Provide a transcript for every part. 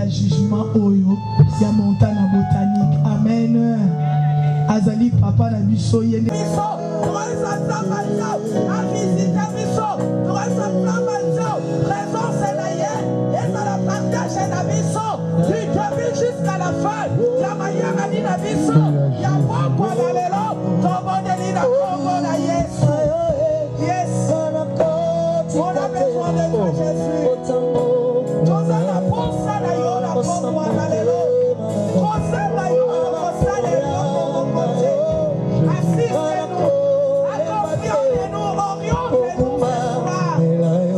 ya jugement oyo ya montana botanique. Amen. Azali papa na biso yene. Jusqu'à la fin, la manière à dire la biso, il y a beaucoup de l'élo, tout le monde est là, yes, yes, on a besoin de toi, Jésus. Tout ça, la pour ça, la yo, la pour moi, la l'élo, tout ça, la yo, la ça, la yo, mon côté, assistez-nous, accompagnez-nous, orientez-nous,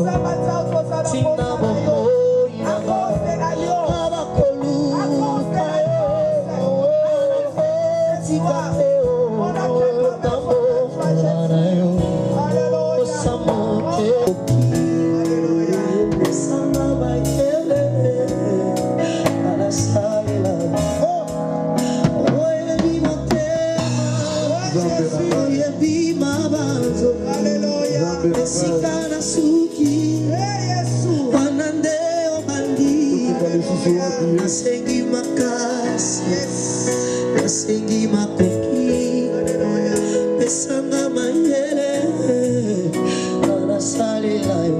ça va dire tout ça, la pour ça, la yo, à cause de la yo. Nasengi makasi, nasengi makoki, pesanga mayele, nasalela yo.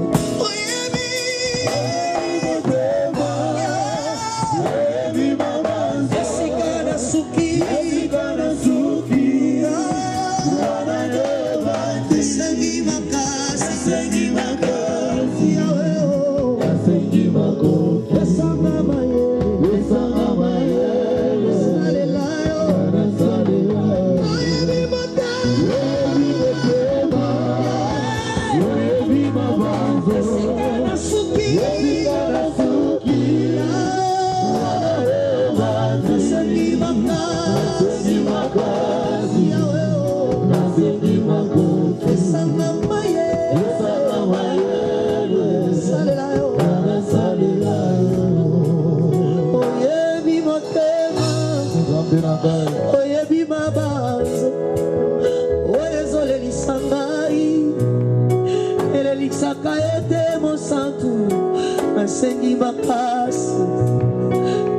Nasengi makasi,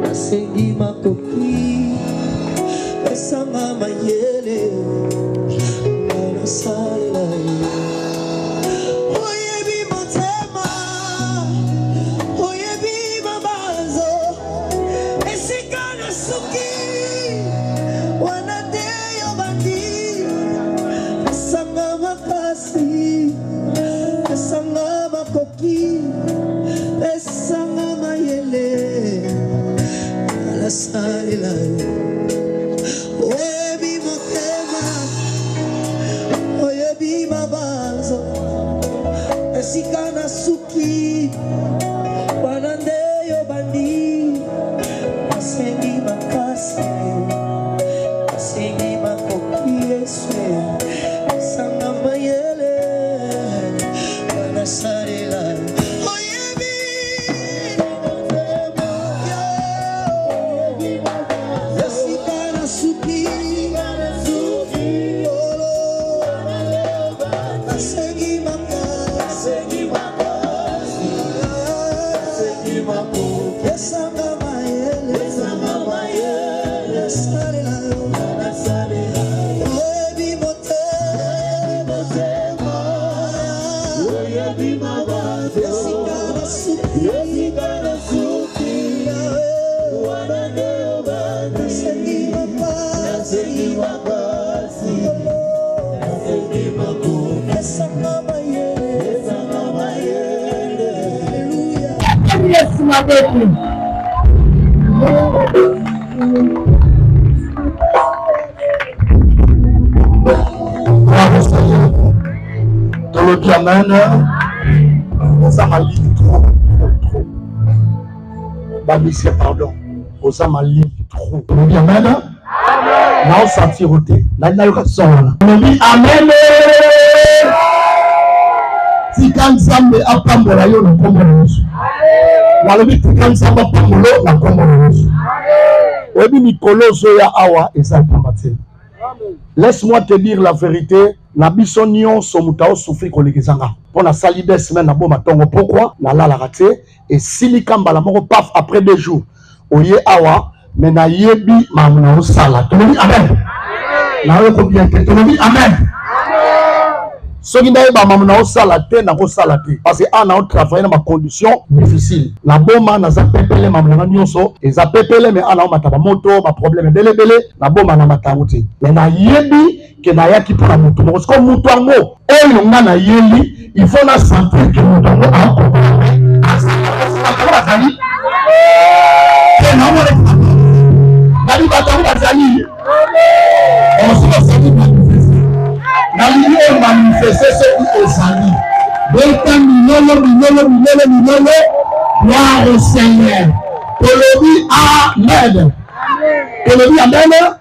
nasengi makoki, pesanga mayele, nasalela yo. Oyebi motema, oyebi mabanzo, esika nasuki, wanade yo bandi, pesanga makasi, pesanga makoki. Pesanga mayele, alasalela yo. Oyebi motema, oyebi mabanzo, esika nasuki, wanande yo bandi, nasengi makasi, nasengi makoki eswe, pesanga mayele, alasalela yo. Dans le diamène, ça m'a lié trop. Babissé, pardon. Ça m'a lié trop. Le diamène, là on sentir au thé. Là il y a amen. Si quand ça me a pas mon rayon, on comprend. Walobi quand ça va pas mon lot, on comprend. Obi Mikolo Zoya Awa et ça combattre. Laisse-moi te dire la vérité. Na bisonion somutao souffrir kolekizanga. Pour la salide semaine na bon matongo pourquoi na la raté et silikamba la mort paf après 2 jours. oye awa mais na yebi mamuna osala tolobi amen na yo ko bien te tolobi amen soki ndayeba mamuna osala te na kosala te parce que ana o travailler na ma condition difficile na boma naza pepele mamuna nyonso eza pepele mais ana o mataba moto ba problème belebele na boma na matango te mais na yebi que na yaki pour la moto parce que moto ngo oyo nga na yeli il faut na sentir que moto ngo a comprendre azali que na mo bali batango bazali on se senti na liye manifester ce qui est sali donc minolo gloire au Seigneur tolobi amen tolobi amen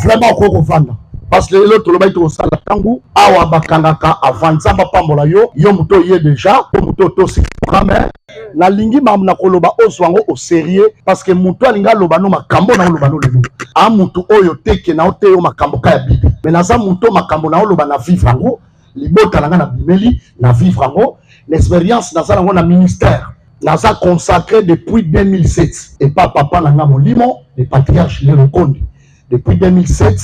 vraiment ko fanda parce que l'autre le baito sala tangu awa bakangaka avant nzamba pambola yo muto ye déjà muto to sikame na lingi mamna koloba oswango au sérieux parce que muto alinga loba no makambo na loba no lelo a muto oyo teke na ote yo makambo ka ya bibi mais naza muto makambo na loba na vivre ngo libota langa na bimeli na vivre ngo l'expérience naza ngo na ministère naza consacré depuis 2007 et pas papa nanga molimo le patriarche le Kondi depuis 2007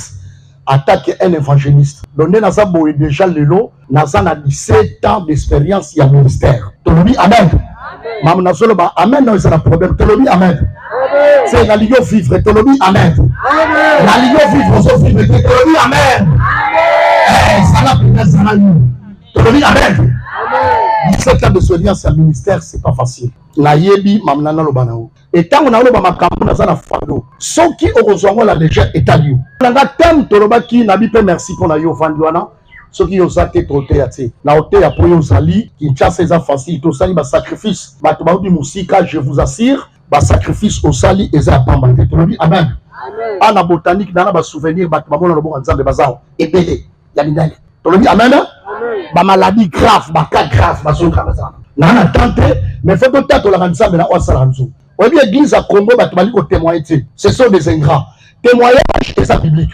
attaque un évangéliste. Donc, nous avons déjà le lot, nous avons 17 ans d'expérience dans le ministère. Tolobi amen. Maman Nasolo ba amen, non, c'est un problème. Tolobi amen. C'est la ligue vivre. Tolobi amen. La ligue vivre, on vivre. Tolobi amen. Ça l'a pris, ça l'a eu. Tolobi amen. 17 ans d'expérience dans le ministère, c'est pas facile. La yebi, maman Nasolo et tant qu'on a le makambo na zana fando soki okozwango la légère étalio nanga tem tolobaki na bipe merci pour na yo vandiwana soki yo zate trote ya te na hotel ya poyo zali Kinshasa eza facile to sali ba sacrifice bato ba udi musika je vous assure ba sacrifice au sali eza pamba te tolobi amen ana botanique na ba souvenir bato ba mona lobo nzambe bazao ebele ya mindali tolobi amen ba maladie grave ba cas grave ba zonka bazana na tante mais faut que tato la nzambe na osala nzo. Oui, l'église à Congo, témoigner. Ce sont des ingrats. Témoignage et ça biblique.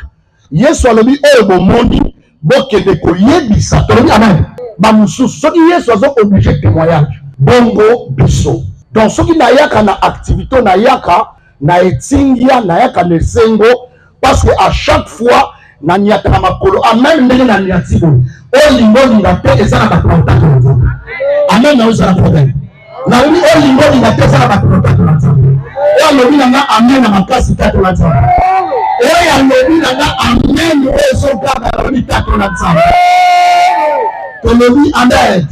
Yesu alobi oyo bomondi bokende ko yebisa. Tolobi amen. Ba mususu soki Yesu azo obligé de témoignage. Bongo biso. Donc soki na yaka na activité na yaka na etingia na yaka na sengo parce que à chaque fois na nyata na makolo amen ndenge na nyatibo. O lingo na te ezana ba contact. Amen na uzana problème. Na uli olingo inatesa na bato tatu na nzambe. Oya lobi nanga amen na makasi tatu na nzambe. Oya lobi nanga amen oso kaka lobi tatu na nzambe. Tolobi amen.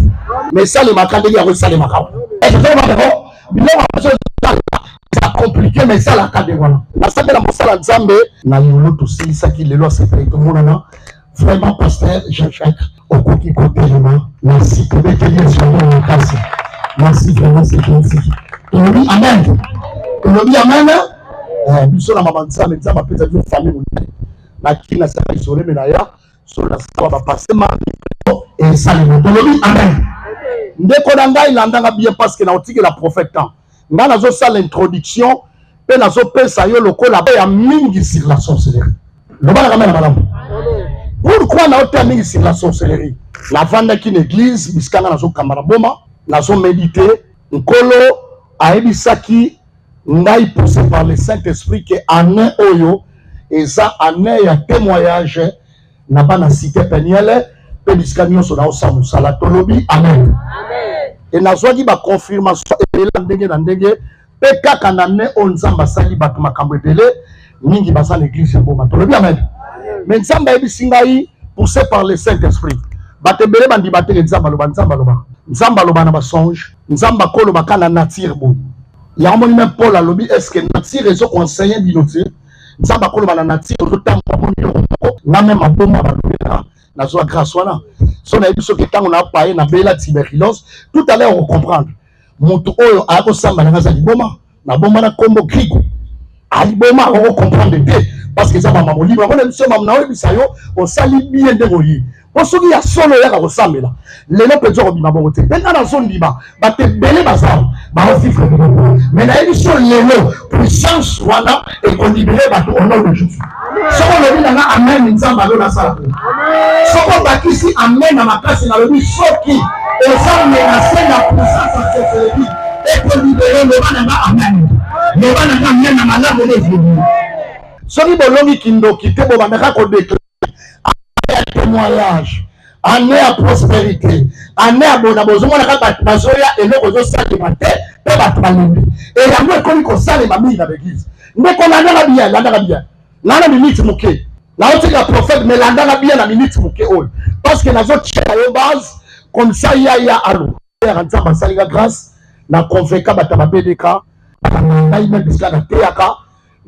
Mais ça le makande ya ko sale makao. Et je vais voir bilo ma chose ça compliqué mais ça la kade voilà. Na sabe la mosala nzambe na yolo to silisa ki lelo sepelé to monana. Vraiment pasteur Jean-Jacques okoki kotelema na sikebe telier sur mon makasi. Merci vraiment, c'est gentil. Tolobi amen. Tolobi amen. Biso na maman ça mais ça m'a peut-être une famille na qui na ça isolé mais là sur la ça va passer ma et ça le tolobi amen. Ndeko nanga ilandanga bien parce que na otiki la prophète temps. Nga nazo ça l'introduction pe nazo pesa yo lokola ba ya mingi sur la sorcellerie. Loba na madame. Pourquoi na ota mingi sur la sorcellerie? La vanda qui l'église biskanga nazo kamara boma. Nazo méditer, nkolo aebisaki ngai poussé par le Saint-Esprit que année oyo eza année ya témoignage na bana cité Peniel pe biskanyo so na osamu sala tolobi amen. Et nazwaki ba confirmation et ndenge na ndenge pe kaka na ne onzamba sali bato makambo ebele mingi basa l'église ya boma tolobi amen. Mais nzamba ebisingai poussé par le Saint-Esprit. Batebele bandi batele nzamba loba nzamba loba. Nzamba loba na ba songe, nzamba kolo bakana nature bo. Ya moni même Paul alobi est-ce que nature ezo conseiller binote. Nzamba kolo bana nature to tamba moni ko na même aboma ba lobela na zo grâce wana. So na biso ke tango na paye na bela tuberculose, tout à l'heure on comprendre. Moto oyo ako samba na ngaza liboma, na bomba na kombo krigo. Aliboma on comprendre de parce que ça mama libre. On aime ça mama na oyo bisayo, on sali bien de royi. Osoki ya solo ya ko sambela. Lelo pezo ko bima bongo te. Bena na zone liba, ba te belé bazam, ba ofifre. Mais na émission lelo, puissance wana et qu'on libérer ba au nom de Jésus. Soko le bina na amen nzamba lo na sala. Soko bakisi amen na makasi na lobi soki ezame na sena puissance à cette vie et qu'on libérer le bana na amen. loba na ngamia na malamu évolue soki bolongi kindoki te bobandaka kodéclare année à témoignage année à prospérité année à bona bozomonaka bato bazoya eloko ezosalema te mpe bato balembi eyango ekomi kosalema mingi na l'église ndeko landaka bien nana minute moke naotika prophète mais landaka bien na minute moke oyo parce que nazotiaka yo base comme ça ya alo nzambe asalinga grâce na convainca bato babedeka ngai même bisika nateyaka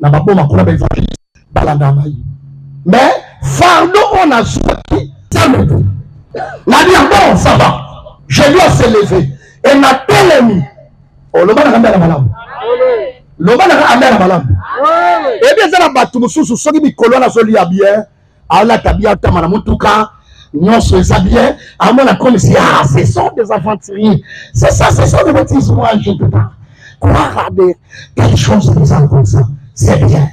na baboma kuna baévangéliste balanda ngai mais fardeau on a zwaki ça me dit na dit bon ça va je dois se lever et na telemi oh loba na kambela malamu loba na kambela malamu et bien ça na bato mususu soki mikolo na zoli ya bien ala tabia tama na mutuka nyonso eza bien amona comme si ah ce sont des aventuriers c'est ça ce sont des bêtises moi je peux pas croire à des choses comme ça c'est bien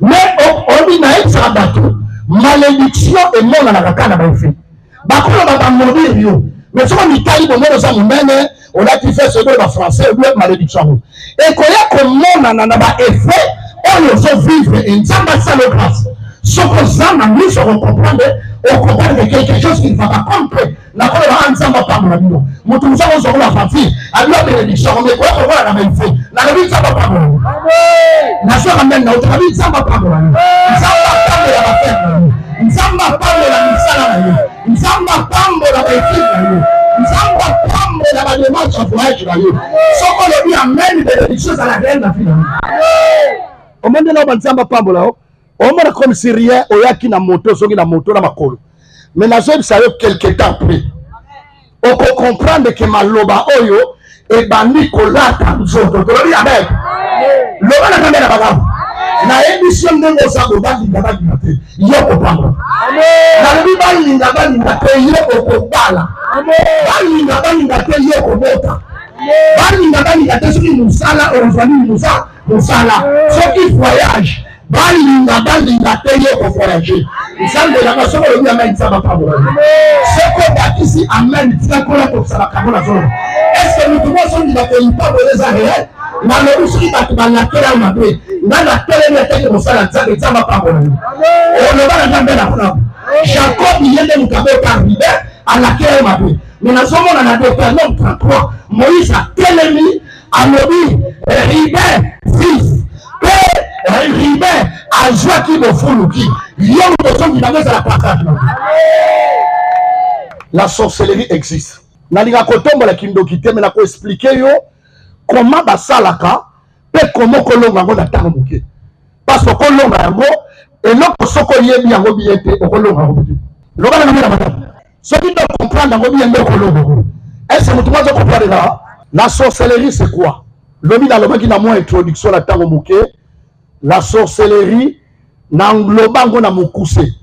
mais on dit na eza bato malédiction et mon na kaka na ba fait bakolo ba mourir yo mais soki mitali bomono za munene on a qui fait ce de la français ou malédiction et koya ko mona na ba effet on les vivre et nzamba ça le grâce ce que ça m'a mis sur comprendre quelque chose qui ne va pas comprendre na ko ba nzamba pa mo bino mutu muzako zo la famille alio bénédiction mais quoi ko la même fait na le nzamba pa mo amen na so amen na uta nzamba pa mo nzamba pa mo ya bafete nzamba pa mo la misala na yo nzamba pa mo la équipe na yo nzamba pa mo la démarche voyage na yo soko le bi amen bénédiction à la reine na fille amen au monde là nzamba pa mo la on m'a comme si rien oyaki na moto soki na moto na makolo mais na zo ça yo quelque temps après on peut comprendre que maloba oyo e bandi kolata nzoto to li amen loba na kamera bagabu na émission ndengo sa ko bandi ngabaki te yo ko pamba amen na li bandi ngabaki te yo ko bala amen bandi ngabaki te yo ko bota bandi ngabaki te soki musala orvani musala soki voyage balinga te yo ko voyager nzambe la kaso ko ya mai nzamba pa bola seko bakisi amen tika kola ko sala kabona zolo est-ce que nous pouvons son ba ko pas bola za réel na le usi ba ba na kera mabe na tele na teke ko sala nzamba pa bola on ne va jamais la prendre Jacob yende mukabe par ribe à la kera mabe mais na somo na Deutéronome 33 Moïse a telemi alobi ribe fils ribe a joie qui me fuluki yon besoin de la patate. La sorcellerie existe. Nalinga kotombo la kindoki te mais na ko expliquer yo comment basalaka pe comment kolonga ngo na tango muke parce que kolonga yango et non soko yebi yango biete kolonga ngo loba na mena madame soki to comprendre yango biende kolonga est-ce que tu vas comprendre la sorcellerie c'est quoi lobi na loba ki na mo introduction la tango muke. La sorcellerie n'englobango na mukuse.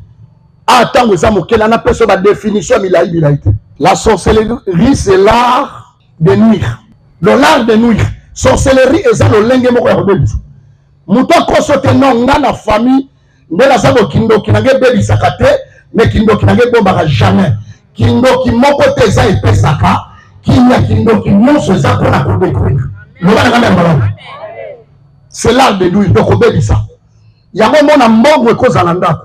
Attends, ça mokela na personne la définition milaïté. La sorcellerie c'est l'art de nuire. L'art de nuire. Sorcellerie est ça le lenge moko ya rebeli. Muto kosote non na famille ndela sabo kindo kinage bebi sakate mais kindo kinage bomba jamais. Kindo ki moko te za epesaka kinya kindo ki nyonso za ko na ko détruire. Loba na kama mbala. C'est l'art de nuire. Donc, on ça. Il y a un moment à mort et cause à l'anda.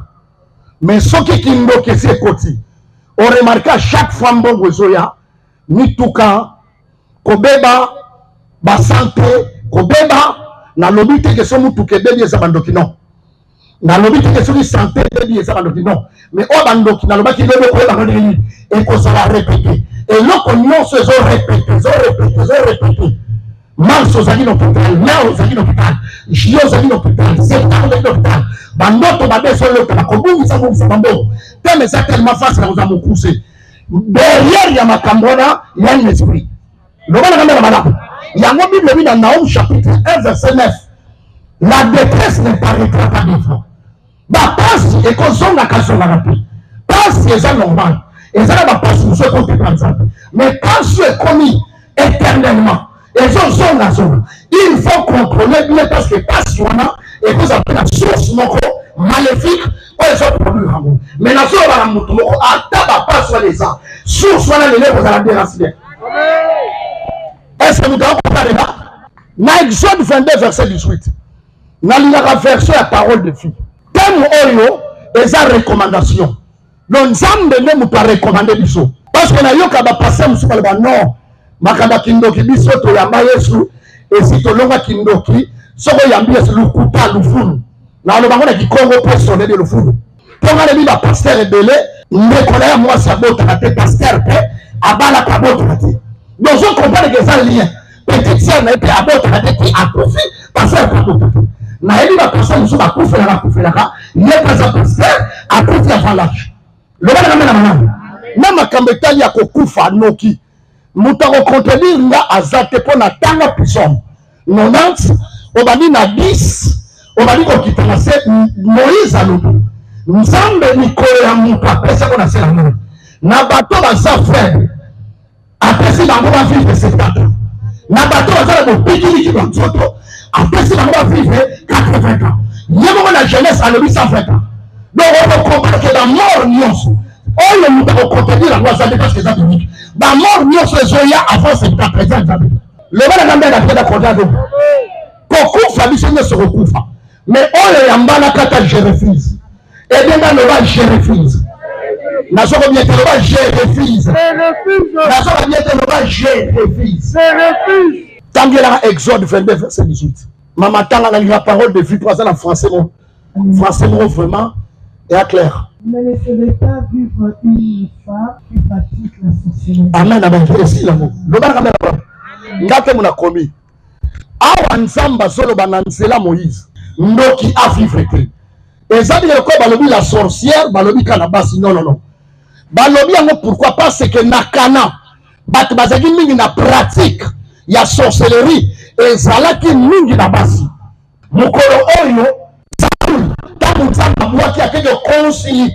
Mais ce qui est qui c'est côté. On remarque à chaque fois bon zoya, ni tout cas, kobeba, ba santé, kobeba, na lobite que son mutu ke bebi ezabandoki non. Na lobite que son santé bebi ezabandoki non. Mais au bandoki na lobaki lebe ko la ngoni et ko ça va répéter. Et là qu'on non se répéter. Mars aux amis d'hôpital, là aux amis d'hôpital, Chio aux amis d'hôpital, c'est pas aux amis d'hôpital. Bandoto babé sur le temps, comme vous savez, vous savez, tellement c'est tellement facile à vous avoir coursé. Derrière, il y a ma cambona, il y a un esprit. Le bon la malade. Il y a un Bible dans Naum chapitre 1, verset 9. La détresse ne paraîtra pas d'enfant. Bah, passe et qu'on sonne la casse sur la rapide. Passe, c'est normal. Et ça va passer sur ce côté comme ça. Mais quand c'est commis éternellement, et la zone. Il faut contrôler bien parce que passionnant et vous appelez la source maléfique pour les autres produits. Mais la source va la mouton, à tabac pas sur les gens. Source va la lélèvre, vous allez la déraciner. Est-ce que nous devons comprendre là? Dans Exode 22, verset 18, dans la version la parole de fille. Thème oyo, et sa recommandation. Donc, Nzambe ne pas recommander biso. Parce qu'on a eu qu'à passer, non, makamba kindoki biso to yamba Yesu, et si to longa kindoki, soko yambi Yesu lukuta lufunu. Na lo bangona ki Congo personne de lufunu. Tonga le biba pasteur ebele, nekola ya moi sa bota na te pasteur pe, abala ka bota na te. Donc, je comprends que ça lien. Petite sœur na été abota na te qui a profit, pasteur ka bota te. Na eli ba personne so ba kufela ka, ye pas un pasteur, a profit avant l'âge. Le bana na mama. Na makambe tali ya kokufa noki. Moutaro contredire nga azate po na tanga puissant 90 obani na 10 obani ko kitana se Moïse alobi Nzambe mikolo ya mutu apesa ko na se la na bato baza frère apesi bango ba vivre 70 ans na bato baza ko pikiki ba nzoto apesi bango ba vivre 80 ans yemo na jeunesse alobi 120 ans donc on comprend que la mort nyonso oh le moutaro contredire nga azate parce que ça unique ba mort nyonso ezoya avant c'est pas présent Nzambe le bana ngambe na kwenda koda do kokufa biso nyonso kokufa mais oyo yambana kata je refuse et bien dans le bas je refuse na soko bien te le bas je refuse na soko bien te le bas je refuse tangiela Exode 22 verset 18 mama tanga na la parole de vie pour ça en français bon vraiment et clair. Ne laissez pas vivre une femme qui pratique la sorcellerie. Amen, amen. Ici, l'amour. Le bar amen. Ngate muna komi. Awa nzamba solo bananzela Moïse. Ndoki a vivre te. Et ça dit que balobi la sorcière, balobi kanabasi. Non. Balobi yango pourquoi? Parce que nakana, bat bazaki mingi na pratique, ya sorcellerie, et zalaki mingi na basi. Mukolo oyo, moi qui a fait de concilier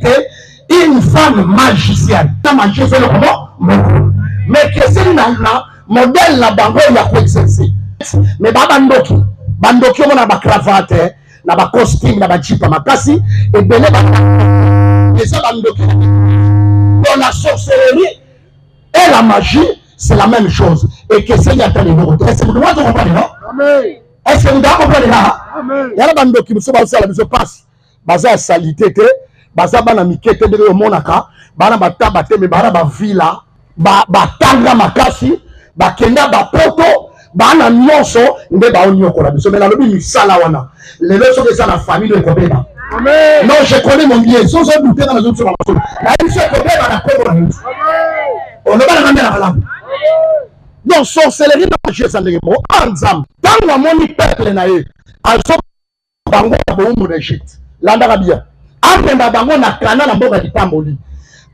une femme magicienne. La magie c'est le comment? Mais que c'est un modèle la bango il a quoi exercer. Mais bandoki on a ba cravate, na ba costume, na ba jipa makasi et belé et ça bandoki. Dans la sorcellerie et la magie c'est la même chose et que c'est y a tellement de est-ce que vous comprenez non? Amen. Est-ce que vous comprenez là? Amen. Il y a bandoki qui se passe. Baza salité te baza bana mikete de monaka bana bataba te me bana ba villa batanga makasi bakenda ba poto bana nyonso nde ba onyoko la biso mais la lobi misala wana les leçons de ça la famille de Kobeba. Amen. Non je connais mon bien sans douter dans les autres sur la la mission Kobeba na Kongo. Amen. On ne va pas la balade. Donc sorcellerie na magie ça ndenge mo anzam tango moni peuple na ye azo bango ba mu d'Égypte. L'andara bien. Apenda bango na kana na mboka kitamboli.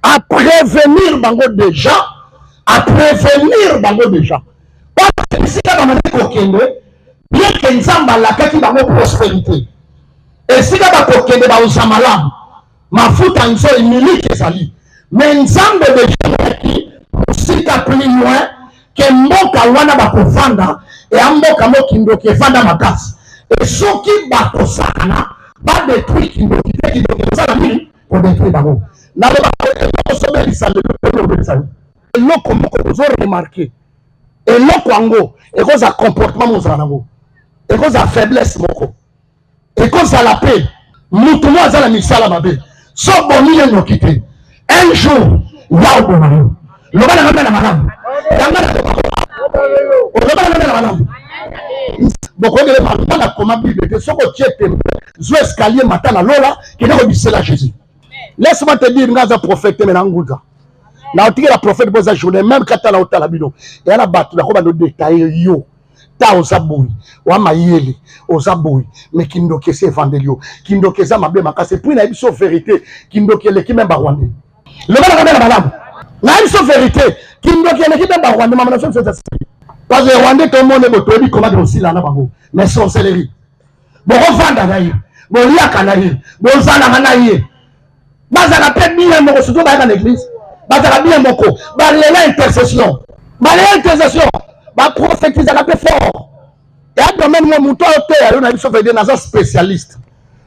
À prévenir bango déjà. À prévenir bango déjà. Parce que si tu as demandé kokende, bien que Nzamba la kaki bango prospérité. Et si tu as kokende ba usamalam, mafuta nso imiliki sali. Mais Nzamba déjà qui si tu plus loin que mboka wana ba kovanda et mboka mokindo ke fanda makasi. Et soki ba kosakana pas de trucs qui nous ça la nuit pour détruire d'abord. N'a pas sommet du salut le salut. Et là comme vous avez remarqué et là kwango et cause à comportement mon zanango et cause à faiblesse moko et cause à la paix mutu mo za la misala mabe so boni le nokité un jour ya bo mayo lo bana ngana na madame yanga na lo bana na madame donc on est pas la comment Bible que ce que tu es zo escalier matin la lola qui n'a obéi à Jésus. Laisse-moi te dire ngaza prophète menanguza. Na otiki la prophète boza journée même quand la otala bino. Et la batu la ko ba no détailler yo. Ta ozaboui, wa mayele, ozaboui, mais kindoke se evangelio, kindoke za mabe makase puis na biso vérité, kindoke le ki même ba Rwanda. Le bana ka na balamu. Na biso vérité, kindoke le ki même ba Rwanda mama na so ça. Parce que Rwanda tout le monde est botobi comment aussi là na bango. Mais sorcellerie. Bon revendre naïe, bon liaka naïe, bon zana naïe. Bazala peut bien moko surtout dans l'église. Bazala bien moko, ba lela intercession. Ba lela intercession. Ba prophétiser la paix fort. Et après même moi muto auteur, on a besoin de des spécialistes.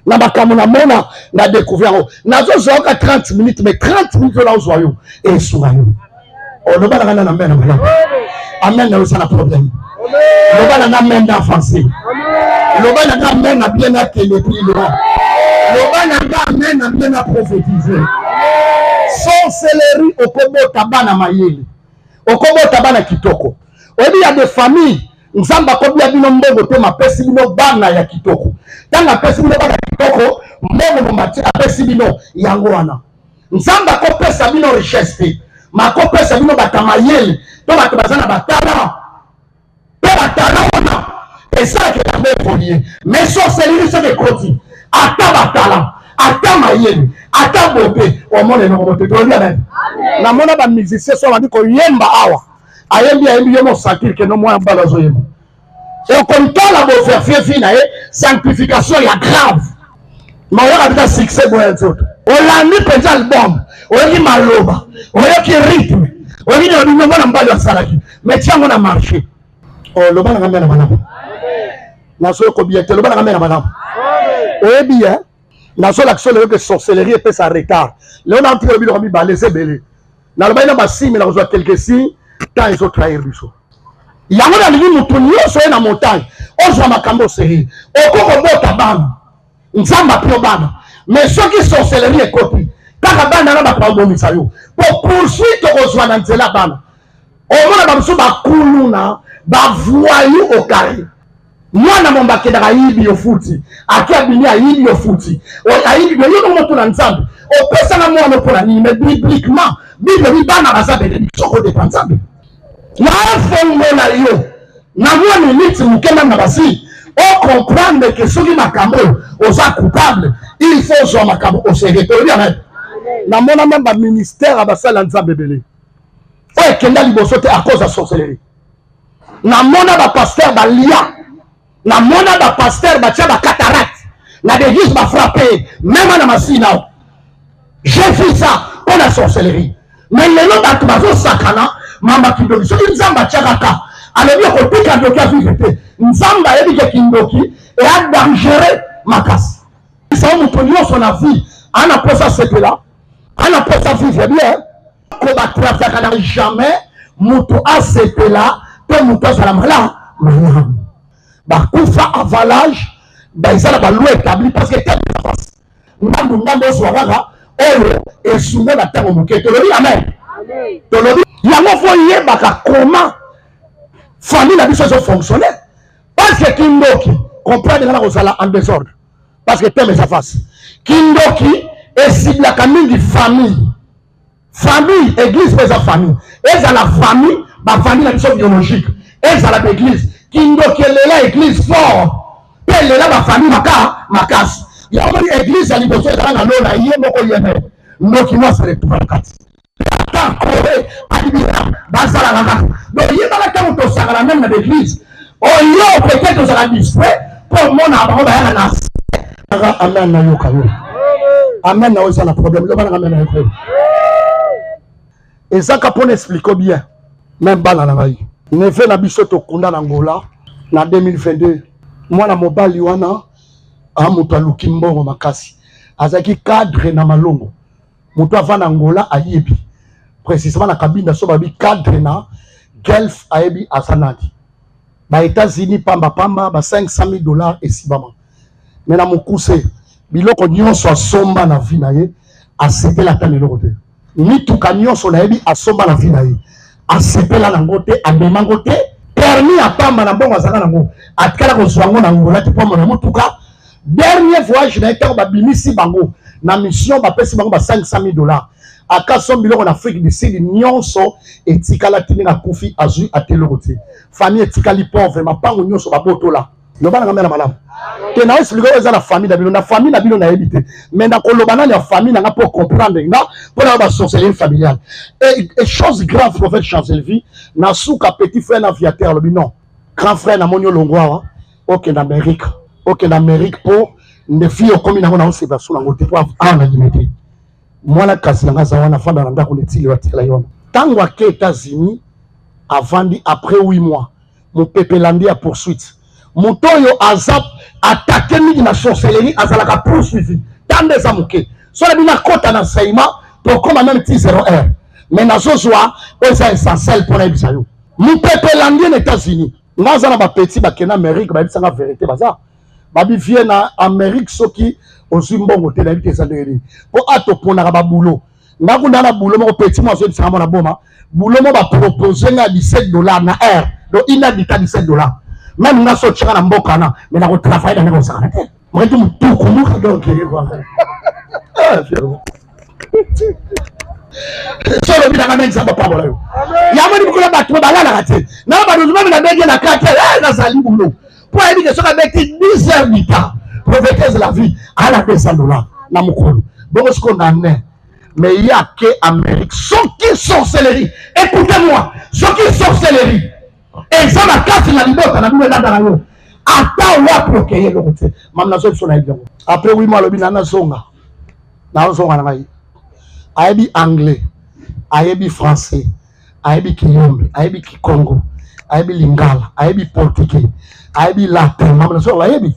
Na bakamona mona na découvrir. Na zo zoka 30 minutes mais 30 minutes là au soyo et soyo. On ne va pas na mbena. Amen, na ça na problème. Loba na même en français. Loba na même à bien à téléprix. Loba na même à bien à prophétiser. Sorcellerie au kobo tabana mayeli. Au kobo tabana kitoko. Il y a des familles. Nzamba kobia bino mbongo te mapesi bino bana ya kitoko. Tanga pesi bino bana kitoko, mbongo mati apesi bino yango wana. Nzamba kopesa bino richesse. Ma kopesa bino batamayeli, to batabazana batala. Pe batala wana. Et ça que la même folie. Mais sorcellerie c'est des côtés. Ata batala, ata mayeli, ata beauté. Au monde non beauté. Tu vois bien. Na mona ba musicien so bandi ko yemba awa. Ayembi yomo sentir que no moi balazo yemba. Et comme toi la beau faire fina sanctification ya grave. Mais on a succès pour elle tout. On l'a mis petit album. On a mis maloba. On a qui rythme. On a mis le numéro na mbalo salaki. Mais tiens on a marché. Oh le bana ngamena bana. Na so ko bien le bana ngamena bana. Eh bien. Na so l'action que sorcellerie peut sa retard. Là on a entré le bidon mi ba laisser belé. Na le bana ba signe na reçoit quelques signes quand ils ont trahir du so. Yango na lingi mutu nyonso na montagne ozwa makambo seri okoko bota bana nzamba pio bana mais ceux qui sont sorcellerie et copie kaka bana na bakabomisa yo pour poursuite kozwa na nzela bana omona bamusu bakuluna bavoyu au carré mwana momba kedaka yibi yo futi akia bini ayibi yo futi ayibi yo no moto na nzambe opesa na mwana pona ni mais bibliquement bible bi bana bazabe de soko de nzambe na fongo na yo na mwa minute mukema na basi o comprendre que soki makambo oza coupable il faut zo makambo o se retourner même na mona même ba ministère abasala nzambe belé o kenda liboso te à cause de sorcellerie na mona ba pasteur ba lia na mona ba pasteur ba tia ba cataracte na l'église ba frapper même na masina j'ai fait ça pour la sorcellerie mais les noms d'Akbazo Sakana mama kindoki so nzamba tchakaka alobi ko tika ndoki afite nzamba yebi ke kindoki et a dangereux makasi ça muto nyonso na vie ana posa sepela ana posa vivre bien ko ba trafaka na jamais muto a sepela to muto salamala malamu ba kufa avalage ba izala ba loi établi parce que telle face ngambo so waka olo esunga na tango muketo lobi amen tolobi yango fo yebaka comment famille na biso fonctionner parce que kindoki comprendre na kozala en désordre parce que teme sa face kindoki esiblaka mingi famille église pesa famille ezala famille ba famille na biso biologique ezala l'église kindoki lela église fort pe lela ba famille makasi ya moni église ya liboso ezala na lola ye moko yeme ndoki mo sere tupakati Corée, Alibira, Bazala, donc il y a la carte au Sahara même dans l'église. Oh, il y a peut-être que ça a disparu pour mon amour à la nation. Amen, na yo kayo. Amen, na yo ça la problème. Le bana amen na yo. Et ça capone explique bien. Même bana na ngai. Ne fait na biso to kunda na Angola na 2022. Moi na mobali wana amuto aluki mbongo makasi. Azaki cadre na malongo. Muto avana Angola ayebi. Précisément la cabine de Sobabi cadre na Gulf ayebi asanadi. Ba États-Unis pamba ba $500,000 et si bama. Mais na mukuse biloko nyonso somba na vie na ye asepela tane lokote. Ni tuka nyonso na yebi asomba na vie na ye. Asepela na ngote abema ngote permis a pamba na bongo azaka nango atkala ko zwango na ngola ti pamba na mutuka. Dernier voyage na été ba bimisi bango na mission ba pesi bango ba $500,000. Akasom biloko en Afrique du Sud nyonso etikala tini na kufi azui atelokote famille etikali pauvre ma pango nyonso ba botola no bana ngamela malamu te na expliquer eza na famille na bilo na ebité mais na kolobana ya famille na pour comprendre na pour la sorcellerie familiale et chose grave prophète Chancellerie na souka petit frère na aviateur lobi non grand frère na monyo longwa OK na Amérique pour ne fille comme na on se va sur na ngote pour ana limité moi kasi nga za wana fanda na ndako letili watela yona tango ake États-Unis avandi après 8 mois mon pepelandi a poursuite motoyo azap attaquer mingi na sorcellerie azalaka poursuivi tande za muke so la bina kota na saima to comme même petit 0R mais na zozwa o ça essentiel pour la bisayo mon pepelandi aux États-Unis Nous avons des petits qui sont en Amérique, qui sont en vérité. Ils viennent en Amérique, ceux qui ont un bon côté de la vie. Pour attendre un boulot. Nous avons un boulot, petit, moi, je suis un bon boulot, va proposer $17 na heure. Donc, il a dit $17. Même nous avons un bon canard, mais nous avons travaillé dans le salon. Moi, je suis tout comme nous. Solo bi na menza papa bola yo ya moni bikola batu bala la raté na ba do même na bege na kake na zali boulot pour aider que soka beti 10 heures du temps prophétesse la vie à la $200 na mukolo donc ce qu'on a mais il y a que Amérique ceux qui sorcellerie écoutez-moi ceux qui sorcellerie et ça la carte la libota na bino dans yo ata wa prokéer le côté mamna so so na bien après 8 mois le binana songa na songa na ngai Aïbi anglais, Aïbi français, Aïbi Kiyombe, Aïbi Kikongo, Aïbi Lingala, Aïbi portugais, Aïbi latin, maman so Aïbi,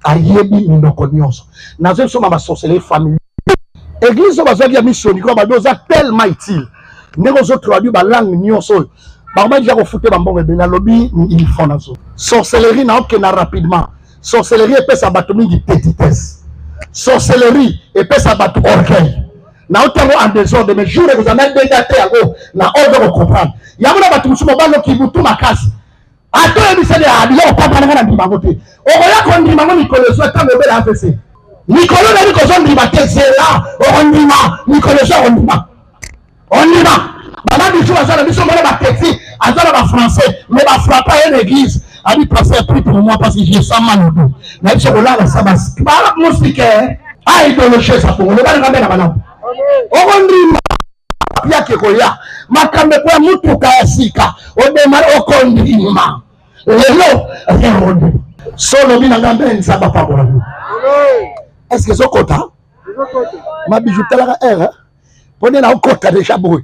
Aïbi minokonyos. Nazo so ma sorcellerie famille. Église so bazo ya mission ko ba doza tellement utile. Ndeko so traduit ba langue nyonso. Ba ba déjà ko futé ba mbongo bena lobby il faut nazo. Sorcellerie na okena rapidement. Sorcellerie et pesa bato mingi petitesse. Sorcellerie et pesa bato orgueil. Na otelo en désordre mais jure que vous en avez déjà été à go na ordre de comprendre yamuna batu musuma balo ki butu makasi ato ebisele abilo papa na ndima ngote okoya ko ndima ngo mikolo so tambe bela afese mikolo na biko zo ndima tesela ondima mikolo so ondima bana biso azala biso mona ba petit azala ba français mais ba frappa à l'église a dit passer pris pour moi parce que j'ai ça manodo na biso ko la sabas ba musique a idéologie ça pour le bana na bana okondima yake koya makambe kwa mtu kaasika odema okondima lelo reronde solo bina ngambe nzaba pabola est-ce que sokota ma bijutala ka era pone na okota déjà boy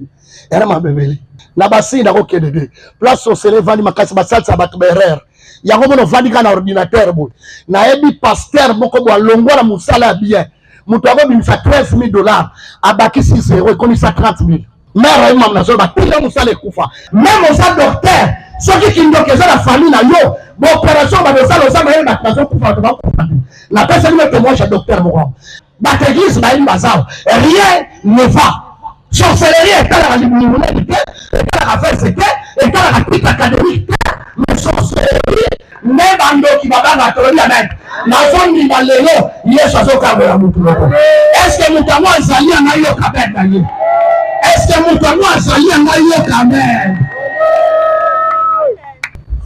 era mabebele na basinda ko kedede place au selevani makasi basalsa batu berer yango mono vandi kana ordinateur boy na ebi pasteur moko bo longwa na musala bien mutu akobimisa $13,000 abaki 6 euros ekomisa 30,000 mère ye mamu nazoba tika mosala ekufa même oza docteur soki kindoki eza na famille na yo baopération babosala oza mayele bato bazokufa bato bakufa napeseli me témoignage ya docteur moko bato église bayini bazao rien ne va sorcellerie etalaka libulibuleli te etalaka verse te etalaka titre académique te mais sorcellerie nde bandoki babanga tolobi amen nazondima lelo yesu azokabola mutu loko estce mutu yango azali anga yoka amen na ye estce mutu yango azali anga yoka amen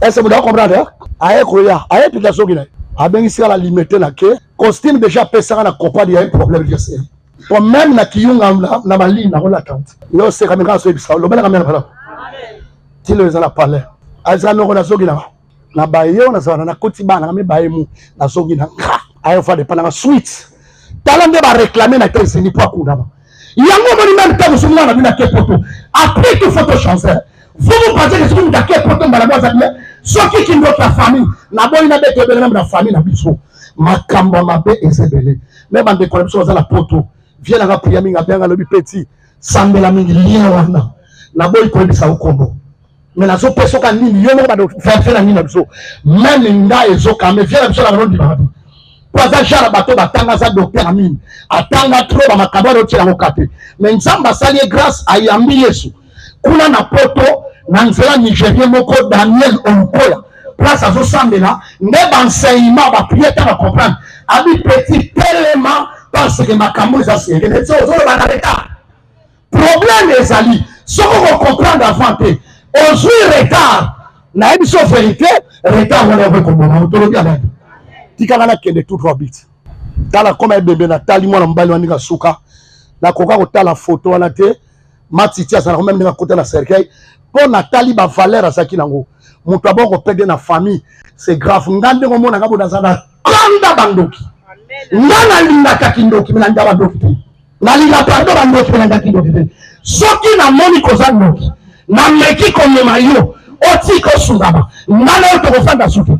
estce mutu akomprendre aye koya aye pika soki na ye abengisika la limité na ke costume déjà pesaka na compagnie ya problème yese po même na kiyunga na malini na kola tante yo seka menga so ebisa lobela kamera pala tilo ezala palais azala noko na soki na bayo na sawana na koti bana kame baemu na soki na ayo fa de pana suite tala nde ba réclamer na tese ni pour kundama yango moni même temps so mwana bina ke poto après tout photo chancer vous pensez que c'est une dake poto mbala mwa bien soki kindo ta famille na boy na beto bele na famille na biso makambo mabe ezebele mais bande ko biso za la poto viens na prier minga benga lobi petit sambela mingi lien wana na boy ko bisa ukombo mais na zo peso ka nini yo mo ba do faire na nini na biso même nda ezo ka me viens na biso la rondi ba Poza jara bato batanga za docteur amine atanga trop ba makabaro tira ngokate mais nzamba sali grâce à yambi Yesu kuna na poto na nzela Nigeria moko Daniel Onkoya place azo sambela ne ba enseignement ba prière ta comprendre abi petit tellement parce que makambo za sérieux mais ça zo ba na l'état problème ezali soko comprendre avant te aujourd'hui retard na ebiso vérité retard on est comme on autoroute avec tikala na kende tout trois bits tala comme un bébé na tali mwana mbali waninga suka na koka ko tala photo wana te matiti asana ko même na côté na cercueil pour na tali ba valeur asaki nango mutu aboko pede na famille c'est grave ngande ko mona ngabo nazana kanda bandoki ngana linda kakindoki mina ndaba ndoki na linda pardon bandoki mina ndakindoki soki na moni ko zandoki na meki ko mema yo oti ko sungaba ngana to ko fanda suki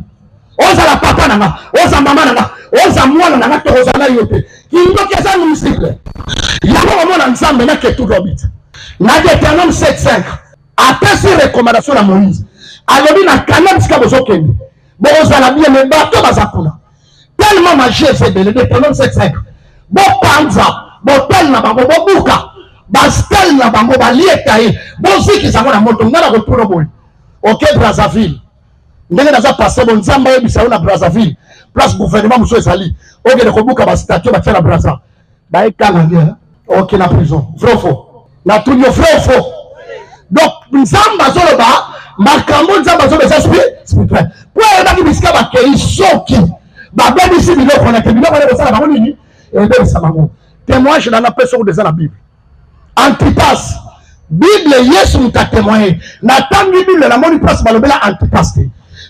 oza la papa nanga oza mama nanga oza mwana nanga to oza na yote kingo kesa ni musique yango mona nzambe na ke tout robit na Deutéronome 7:5 après ces recommandations à Moïse alobi na Canaan sika bozokende bozala bien mais bato bazakuna tellement magie c'est belé de pendant cette siècle bo panza bo tel na bango bo buka bastel na bango balieka ye boziki zango na moto ngana ko turo boy OK Brazzaville ndenge naza passé bon nzamba yebisa na Brazzaville place gouvernement muso ezali OK de ko buka ba statue ba tela Brazza ba ekanga bien OK na prison vrai faux na tout yo vrai faux donc nzamba zoloba makambo nzamba zoloba spirituel pour eba ki bisika ba kei soki ba bebisi biloko na kebilo ba sala ba nini ebe sabango témoignage dans la personne de la Bible Antipas Bible Yesu mta témoigner na tangi Bible la moni place balobela Antipas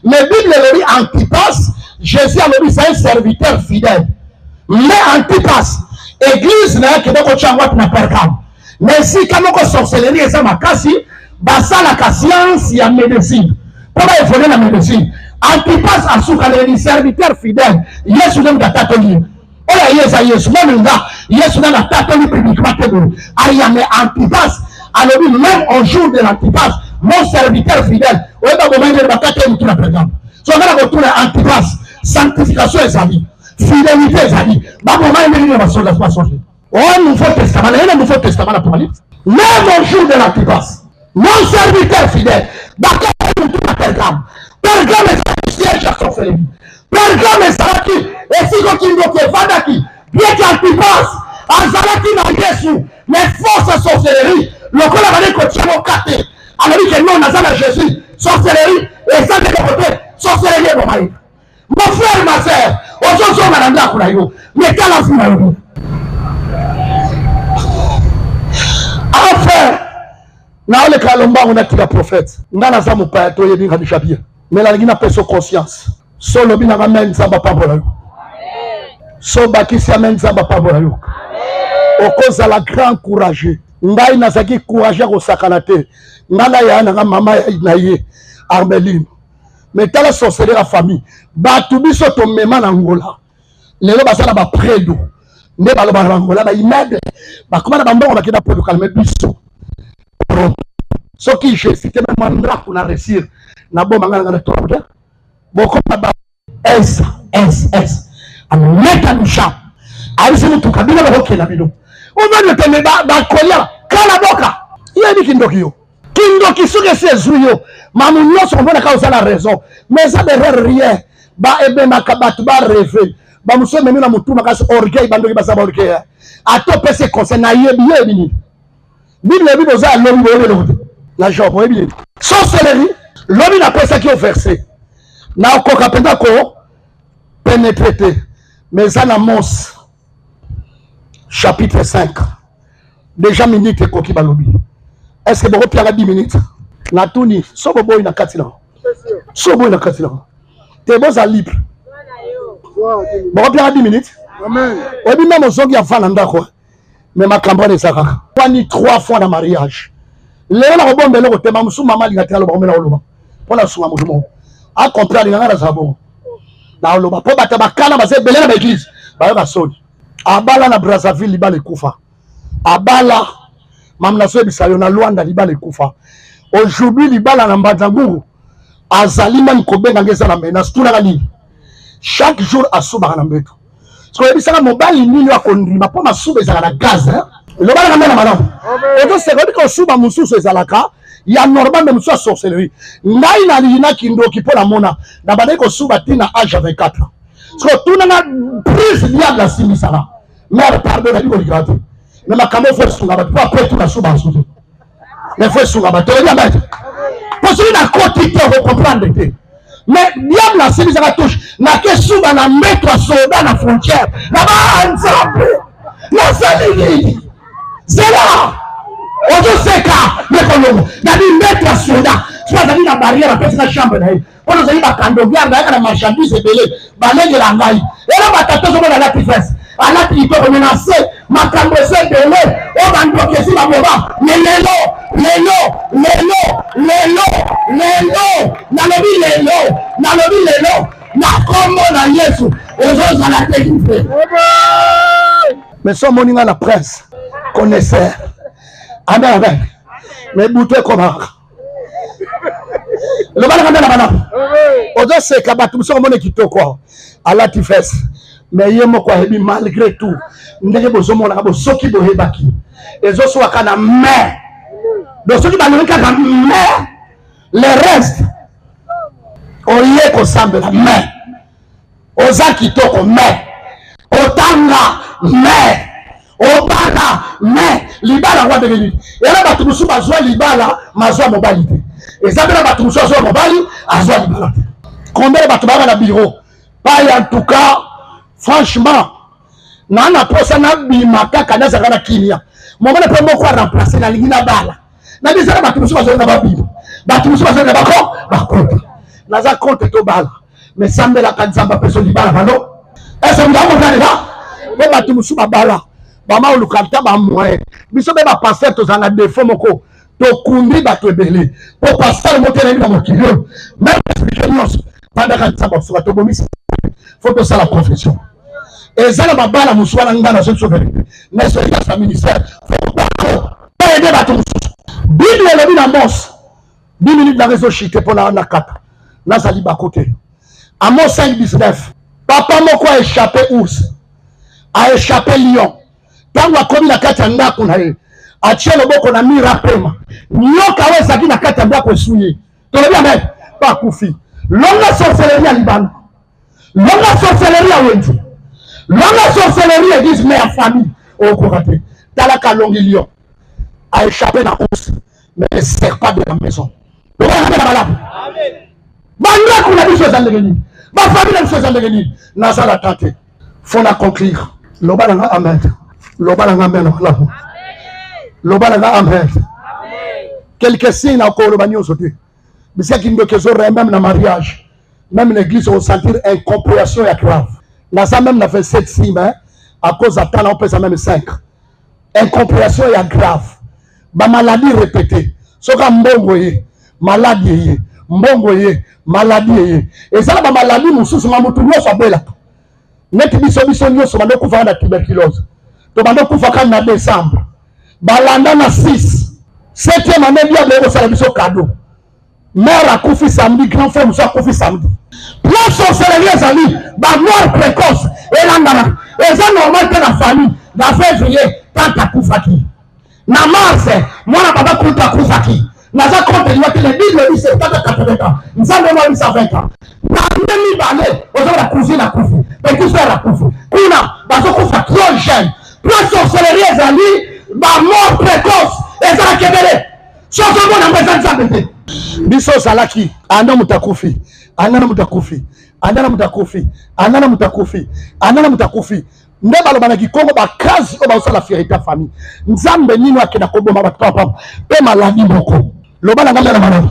mais Bible le dit Antipas Jésus a dit c'est un serviteur fidèle mais Antipas église na ke doko changwa na perkam mais si kama ko sorcellerie eza makasi basala ka science ya médecine pour évoluer la médecine Antipas asuka le serviteur fidèle Yesu dem datoli oya yesa Yesu moninga Yesu na tatoli publiquement tebo ayame Antipas alors même au jour de l'Antipas mon serviteur fidèle oya ba bomene bakate mutu na perkam so ngala ko tuna Antipas sanctification ezali fidélité ezali ba bomene ni ba sola pas changer au Nouveau Testament et le Nouveau Testament l'Apocalypse même au jour de l'Antipas mon serviteur fidèle bakate mutu na perkam est siège à sorcellerie perkam ezalaki esiko kindoki evandaki bien qu'Antipas azalaki na Yesu mais force sorcellerie lokola bali kotia mokate alors que non naza na Jésus sorcellerie eza de côté sorcellerie bomai mon frère ma sœur ozozo na ndako na yo mais kala funa yo enfin na ole kalomba on a qui la prophète ngana za mopaya to yebi ngabisha bien mais la ngina peso conscience solo bina ngamen samba pabola yo so bakisi amen samba pabola yo okoza la grand courageux ngai nazaki courageux ko sakana te ngana ya na mama na ye Armeline mais tala sorcellerie la famille batu biso to mema na ngola lelo basala ba predo ne baloba na ngola ba immeuble ba komana ba mbongo bakida pour calmer biso soki je cité même mandra pour na réussir na bomba ngana na tourner boko ba S ameka msha alisi mtu kabila ba hokela bino omani teme ba kolia kala boka yeni kindokio kindoki suke sezuyo mamu nyoso mbona ka usala raison mais ça derrière rien ba ebe makabatu ba rêver ba musome mina mutuma kasi orgueil bandoki basaba orgueil ato pese conseil na yebi ni Bible bible za lobi bolelo la job yebi sorcellerie lobi na pesa ki au verset na okoka penda ko pénétrer mais ça na Mos chapitre 5 déjà minute koki balobi est-ce que beaucoup pierre 10 minutes na tuni sobo boy na katila sobo na katila te boza libre beaucoup pierre 10 minutes amen obi même ozongi afana ndako mais ma campagne saka kwani 3 fois dans mariage lelo na bombe lelo tema musu mama lingatela loba komela oloba pona sunga mutumo a comprendre ngana sabo na oloba po bata bakana base belena ba église ba ba soni abala na Brazzaville libale kufa abala mamna so bisayo na Luanda libale kufa aujourd'hui libala na Mbazanguru azali même kobenga ngeza na mena stula kali chaque jour asuba na mbeto so ebisaka mobali nini akondima po masuba ezala na gaz lobala na madame eto sekondi ko suba mususu ezalaka ya normal même soit sorcellerie ngai na lina kindoki po na mona na bana ko suba tina âge 24 so tuna na prise diable simisala mère pardon na biko gratu mais makambo faut sunga ba po après tout na suba susu mais faut sunga ba to ya ba pour celui na côté te comprendre te mais diable a sévi ça touche na ke suba na mettre soldat na frontière na ba ensemble na salini c'est là ojo seka me kolongo na di mettre soldat soit dans la barrière après la chambre na on nous a dit ba kando bianga na marchandise belé ba lenge la ngai et là ba tato so na la tifesse ala qui peut menacer makambo se belé o bando kesi ba boba mais lelo na lobi lelo na kombo na Yesu ozo za la technique mais son moninga la prince connaisseur amen mais bouté comme Le bal est là. Ozo c'est kabat, tout ça on est quitté quoi. Allah tu fais. Mais il y a quoi malgré tout. Ndenge bozo mona kabo soki bohe baki. Ezo so akana mais. Donc ceux qui va le faire mais le reste oye ko sambela mais. Oza kitoko mais. Otanga mais. Obala mais libala wa devenu. Et là batu musu bazwa libala mazwa mobilité. Et ça bela batu musu azwa mobile azwa libala. Combien batu ba na bureau? Pas en tout cas franchement nana posa na bimaka kana zakana kimia. Moment na premo kwa remplacer na lingina bala. Na bizara batu musu bazwa na babibo. Batu musu bazwa na bako bakonta. Na za compte to bala. Mais sambela kanzamba peso libala balo. Est-ce que vous avez là? Mais batu musu bala. Bama olukata ba moye biso be ba passer to zanga défaut moko to kundi ba to belé pour passer le moteur na mokilo même expérience pendant que ça va sur to bomi faut que ça la confession et ça la bala muswana ngana so vérité mais so ya sa ministère faut pas aider ba to bible le bi na mos 10 minutes na réseau chité pour na kata na sali ba côté Amos 5:19 papa moko a échappé ours a échappé lion. Tangu akomi na kati ya ndako na ye achie loboko na mira pema nyoka weza kina kati ya ndako esunye tolobi amen pa kufi longa sorcellerie ya libano longa sorcellerie ya wenju longa sorcellerie église mais en famille okokate talaka longi lion a échappé na ours mais ne sert pas de la maison amen bandako na biso ezandengeni ba famille na biso ezandengeni nazala tante faut na conclure lobana nga amen. L'obala amen. L'obala amen. Quelques signes encore le bagnon sauté. Mais c'est qu'il me que même dans mariage, même l'église on sentir incompréhension et grave. Dans ça même on a fait 7 signes à cause de temps on peut ça même 5. Incompréhension et grave. Ba maladie répétée. Ce que mbongoye maladie mbongoye maladie et ça ba maladie mususu mamutu nyoso bela. Net biso nyoso ba kufa na tuberculose. Tobando kufa na décembre balanda na 6 7e année diable ko sala biso cadeau mère akufi samedi grand frère musa akufi samedi la sorcellerie ezali ba mort précoce elangana eza normal que la famille na février tata kufaki na mars mwana baba kuta kufaki naza compte liwa que le bible dit c'est tata 80 ans nzambe mwa 120 ans na ndemi bale ozo la cousine akufi petit frère akufi kuna bazo kufa trop jeune. La sorcellerie ezali ba mort précoce ezala kebele soso bona mbeza nzambe biso salaki anda mutakufi anda mutakufi anda mutakufi anda mutakufi anda mutakufi nde balobana kikongo bakazi o baosala fierté famille nzambe nino akena koboma bato papa pe maladi moko lobana ngamba na maladi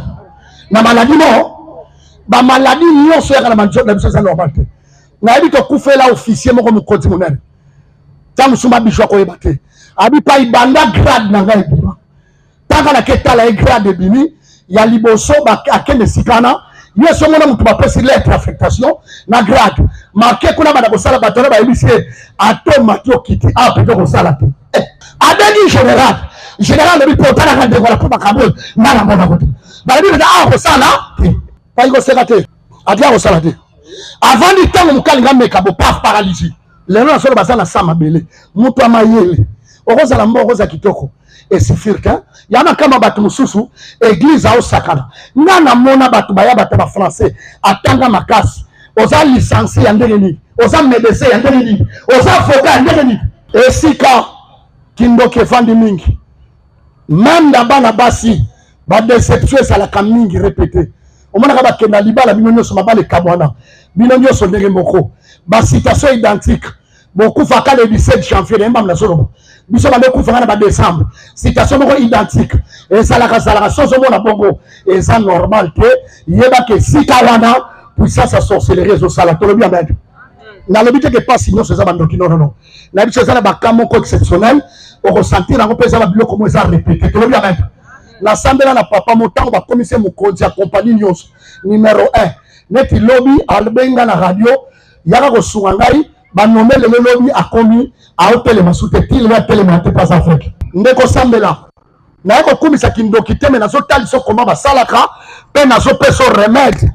na maladi mo ba maladi nyonso ya kana manjo na biso za normal te na yebi to kufela officier moko mukoti monene tant musuma biso ko ebate abi pa ibanda grade na ngai biba taka na ketala e grade bini ya liboso ba akende sikana yeso mona mutu ba pesi lettre affectation na grade marqué kuna bana ko sala batona ba ebisie ato matio kiti a peut ko sala te adeni général le portala ka de voilà pour ba kabol na mona ko ba bi da ko sala pa ko sekate adia ko sala te avant du temps mukali ngameka bo paf paralysie les gens sont basés na sama belé mutu amayele okozala mboko za kitoko et sifirka yana kama batu mususu église au sakana nana mona batu baya batu ba français atanga makasi oza licencié ya ndenge ni oza médecin ya ndenge ni oza avocat ya ndenge ni esika kindoke fandi mingi même bana basi ba déception ça la mingi répété omona ka bakenda libala bino nyoso mabale kabwana bino nyoso ndenge moko ba citation identique beaucoup faka le 17 janvier nemba na solo biso ba beaucoup faka na ba décembre citation moko identique et ça la soso mona bongo et ça normal que yeba que sika wana puissance à sorcellerie zo sala tolobi amen na le but que pas sinon c'est ça bandoki non na biso ça la bakamo exceptionnel au ressentir en pesa ba biloko mo ça répéter tolobi amen na sambela na papa motango ba commissaire mokonzi ya compagnie nyonso numéro 1 neti lobby albenga na radio yaka ko sunga ngai ba nommer le lobby a commis a hôtel masute til wa tele mate pas afrique ndeko sambela naye kokumisa kindoki te me nazotali so koma basalaka mpe nazopesa remède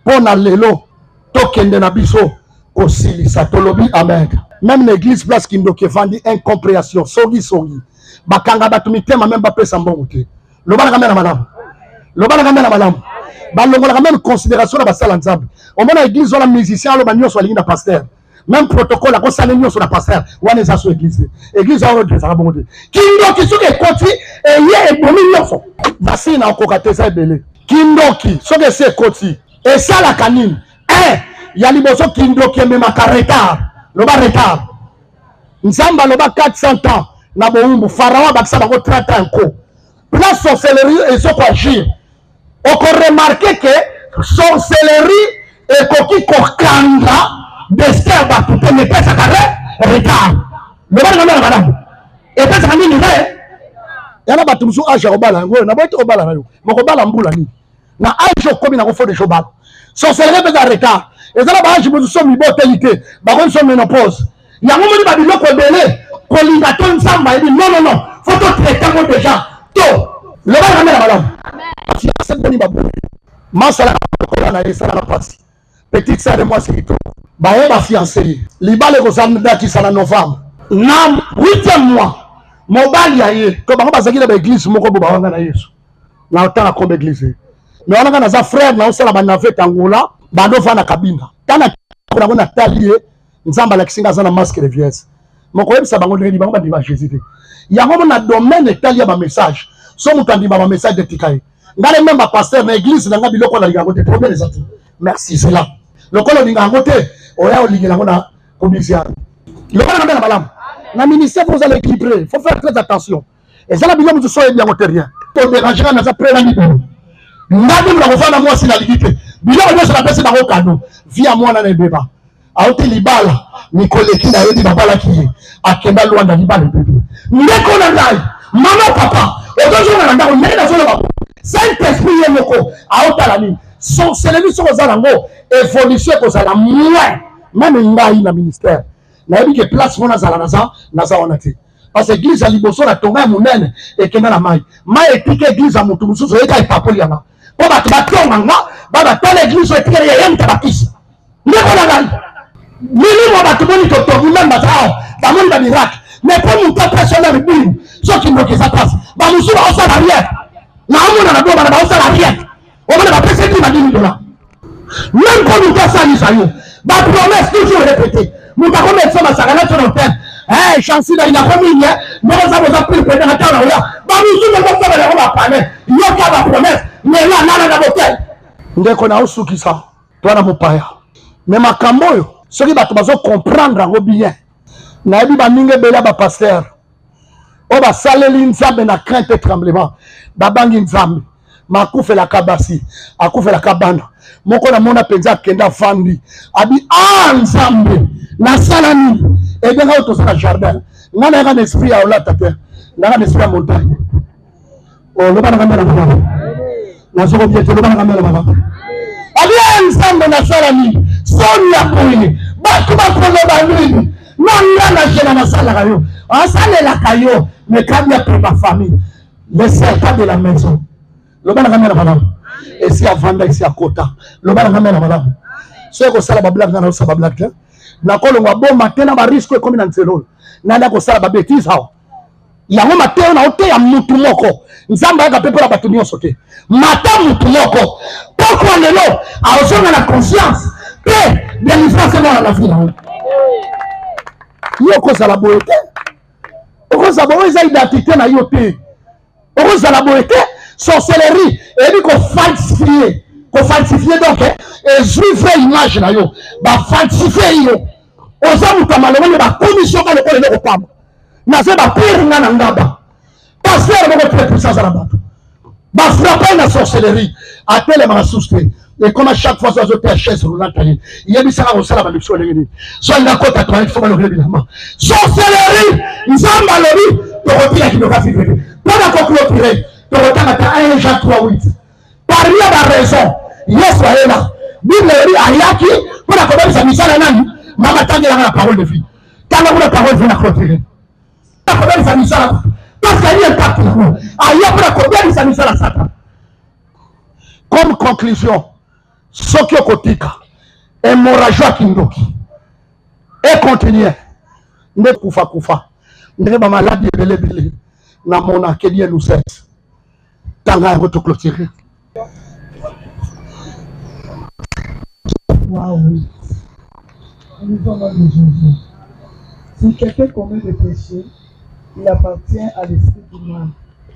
mpo na lelo tokende na biso kosilisa tolobi amen. Même l'église place kindoki evandi incompréhension sogi bakanga bato mitema même bapesa mbongo te lobalaka mpe na malamu lobalaka mpe na malamu balongolaka même considération na basala nzambe omona église wana musicien aloba nyonso alingi na pasteur même protocole akosala nyonso na pasteur wana eza so église église wana odresaka bongo te kindoki soki ekoti eye ebomi nyonso basili na okoka te eza ebele kindoki soki esi ekoti esalaka nini ya liboso kindoki ememaka retard loba retard nzambe aloba 400 ans na bowumbu pharaon bakisa bango 30 ans nko place sorcellerie ezokoagir okoremarke ke sorcellerie ekoki kokanga destin bato te mepesaka retard lobananga mena malamu epesaka nini te yana bato mosusu age akobala yango na boyi te kobala na yo mokobala mbula nini na age okomi na kofo deja obala sorcellerie epesaka retard ezala baage mosusu so miboteli te bakomi so ménopause yango moni babiloko ebele kolinga to nzambe ayebi non fo totraite yango deja to lobananga mena malamu fiance boni baboni masala kokola na esalaka pasi petite sœur de moi c'est tout baye ba fiancé libale ko samedi sana novembre na 8e mois mobali aye ko bango bazaki na ba église moko bo bawanga na Yesu na otala ko église mais wana kana za frère na osala ba navette angola bando fana kabinda kana ko na talie nzamba la kisinga za na masque de vieillesse moko yebisa bango ndenge bango ba Jésus te yango na domaine talia ba message so mutandi ba message de tikaye ngale même ba pasteur na église na ngabi loko na ligango te problème les autres merci c'est là lokolo lingango te oya olingela ngona commission lokolo na malamu na ministère vous allez équilibrer faut faire très attention et ça la biloko tu soyez bien rien to déranger na za près na ni ngadi mna kofana moi si la limite biloko nyo ça pesa ba cadeau via moi na beba auti libala nikoleki na yodi babala ki akenda luanda libala bebe ndeko na ngai mama papa odozo na ndako ndena zo na Saint-Esprit yemoko aotala ni sorcellerie so kozala ngo évolution kozala moins même ngai na ministère na yebi ke place mona zala naza wana te parce que église ya liboso na tonga ya monene ekenda na mai etike église ya motu mosusu oyeka epapoli yanga po bato batonga nga babatala église etikele ya yemta bakisa ndeko na ngai milimo bato boni totongi meme bazao bamoni bamiracle mais po moto apesona libulu soki moto eza place bamosusu baosala rien na omona na doba na baosala rien omona bapesa $10 000 même pour nous ça yo ba promesse toujours répétée nous ta comme ça masaka na tono pen chansi na ina komi nye no za boza pile pele na tawa ya ba nous nous ba ba ba pane yo ka ba promesse mais là na botel ndeko na osukisa to na mopaya mais makambo yo soki bato bazo comprendre ngo bien na yebi ba minge bela ba pasteur o ba saleli nzambe na crainte et tremblement babangi nzambe makufela kabasi akufela kabanda moko na mona penza kenda fandi abi nzambe na salani et bien auto sa jardin ngana ngana esprit ya olata te ngana esprit ya montagne o lo bana kamera baba na soko bieto lo bana kamera baba abi nzambe na salani sonia koini batu bakolo banini nanga na jena na sala kayo asalela kayo mais kabia pour ma famille les serpents de la maison lobana kamera baba esi avanda esi akota lobana kamera baba so ko sala babla ngana o sababla te na kolongwa boma tena ba risque comme na nzelo nanda ko sala ba bêtise hawo yango mateo na ote ya mutu moko nzamba aka pepe la bato nyonso te mata mutu moko poko lelo azonga na conscience pe délivrance na la vie na yo ko sala boete ko sala boete za identité na yo te ko sala boete sorcellerie et dit qu'on falsifier donc et juif image na yo ba falsifier yo ozamu kamalongo ba commission ka lokole loko pamba na se ba pire nga na ngaba pasteur bako très puissance à la bato ba frapper na sorcellerie appelle ma souscrit et comme à chaque fois ça te chaise roulante il y a des ça au sala ba luxo lengeni so nga kota to il faut malogré évidemment sorcellerie nzamba lobi to kopila kinoka fifete para ko clôturer to kotanga ta 1 Jean 3:8 par la raison Yesu aela Bible ayaki pour akobisa misala nani mama tangela la parole de vie tanga kuna parole de la clôturer akobisa misala parce que ezali impact na ngo aya mpona kobebisa misala Satan. Comme conclusion, soki okotika hémorragie ya kindoki econtinue nde kufa ndenge bamaladi ebelebele na mona kedie lusete tanga yango toclôturer. Waouh. Nous sommes dans Jésus. Si quelqu'un commet des péchés, il appartient à l'esprit du mal.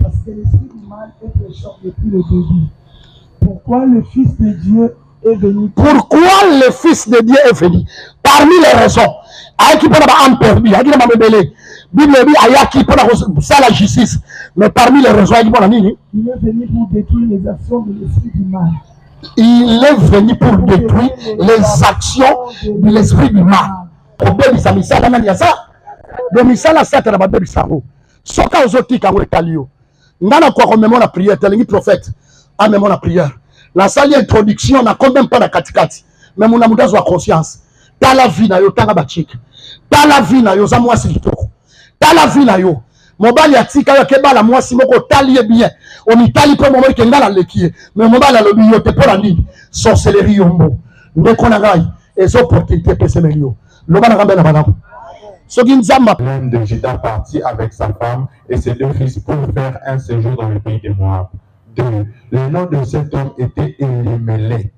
Parce que l'esprit du mal est pécheur depuis le début. Pourquoi le Fils de Dieu est venu? Pourquoi le Fils de Dieu est venu? Parmi les raisons, ayaki pona ba amperbi, ayaki na mabebele. Bible dit ayaki pona ça la justice. Mais parmi les raisons, ayaki pona nini? Il est venu pour détruire les actions de l'esprit du mal. Il est venu pour détruire les actions de l'esprit du mal. Obebisa misala nani ya ça? De misala Satan na babebisa ngo. Soka ozotika ngo etalio. Ngana kwa komemo na prière, telingi prophète. Amemo na prière. La salle introduction na combien pas na katikati. Mais mon amudazo wa conscience. Ta la vie na yo tanga bachik. Ta la vie na yo za mwasi kitoko. Ta la vie na yo. Mobali atika yo kebala mwasi moko taliye bien. O mitali pe momo kengala lekie. Mais mobali alobi yo te pora nini. Sorcellerie yombo. Ndeko na ngai ezo opportunité pese melio. Loba na ngamba na banako. L'homme de Juda partit avec sa femme et ses deux fils pour faire un séjour dans le pays de Moab. 2. Le nom de cet homme était Elimelech,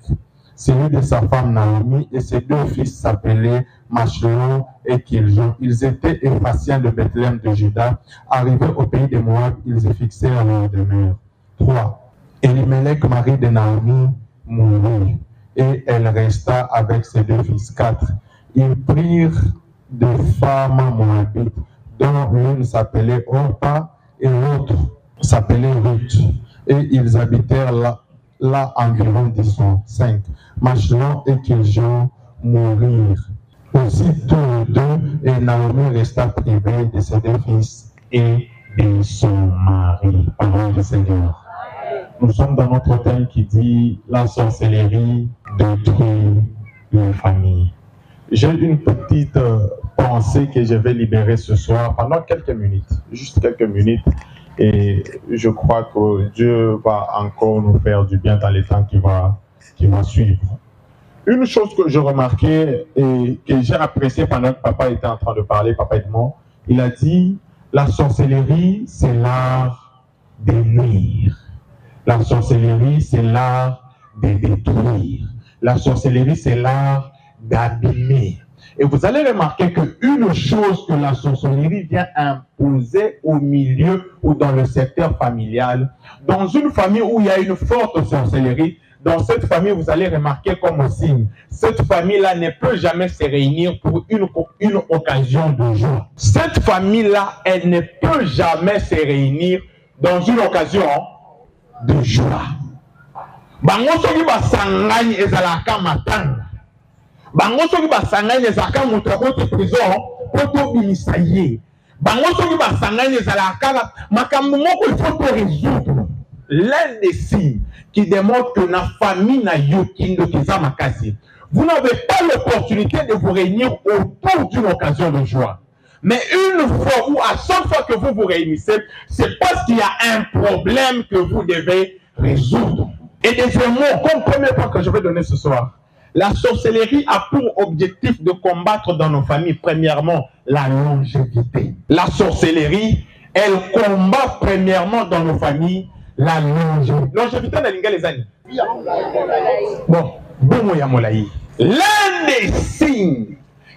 celui de sa femme Naomi, et ses deux fils s'appelaient Machlon et Kiljon. Ils étaient Éphathiens de Bethléem de Juda. Arrivés au pays de Moab, ils y fixèrent leur demeure. 3. Elimelech, mari de Naomi, mourut, et elle resta avec ses deux fils. 4. Ils prirent des femmes moabites, dont l'une s'appelait Orpa et l'autre s'appelait Ruth. Et ils habitèrent là environ 10 ans. 5. Machlon et Kiljon mourirent. Aussitôt les deux, et Naomi resta privée de ses deux fils et de son mari. Parole du Seigneur. Nous sommes dans notre thème qui dit la sorcellerie détruit les familles. J'ai une petite pensée que je vais libérer ce soir pendant quelques minutes, juste quelques minutes. Et je crois que Dieu va encore nous faire du bien dans les temps qui va suivre. Une chose que je remarquais et que j'ai apprécié pendant que papa était en train de parler, papa Edmond, il a dit, la sorcellerie, c'est l'art de nuire. La sorcellerie, c'est l'art de détruire. La sorcellerie, c'est l'art d'abîmer. Et vous allez remarquer qu'une chose que la sorcellerie vient imposer au milieu ou dans le secteur familial, dans une famille où il y a une forte sorcellerie, dans cette famille, vous allez remarquer comme signe, cette famille-là ne peut jamais se réunir pour une occasion de joie. Cette famille-là, elle ne peut jamais se réunir dans une occasion de joie. Bango soki basangani ezalaka matanga. Bango soki basangani ezalaka mutu akoti prison poto bimisaye. Bango soki basangani ezalaka makambo moko il faut te résoudre. L'un des signes qui démontre que la famille n'a yokindo kiza makasi. Vous n'avez pas l'opportunité de vous réunir autour d'une occasion de joie. Mais une fois ou à chaque fois que vous vous réunissez, c'est parce qu'il y a un problème que vous devez résoudre. Et deuxièmement, comme premier point que je vais donner ce soir, la sorcellerie a pour objectif de combattre dans nos familles, premièrement, la longévité. La sorcellerie, elle combat premièrement dans nos familles la longévité. Longévité dans les années. Bon, l'un des signes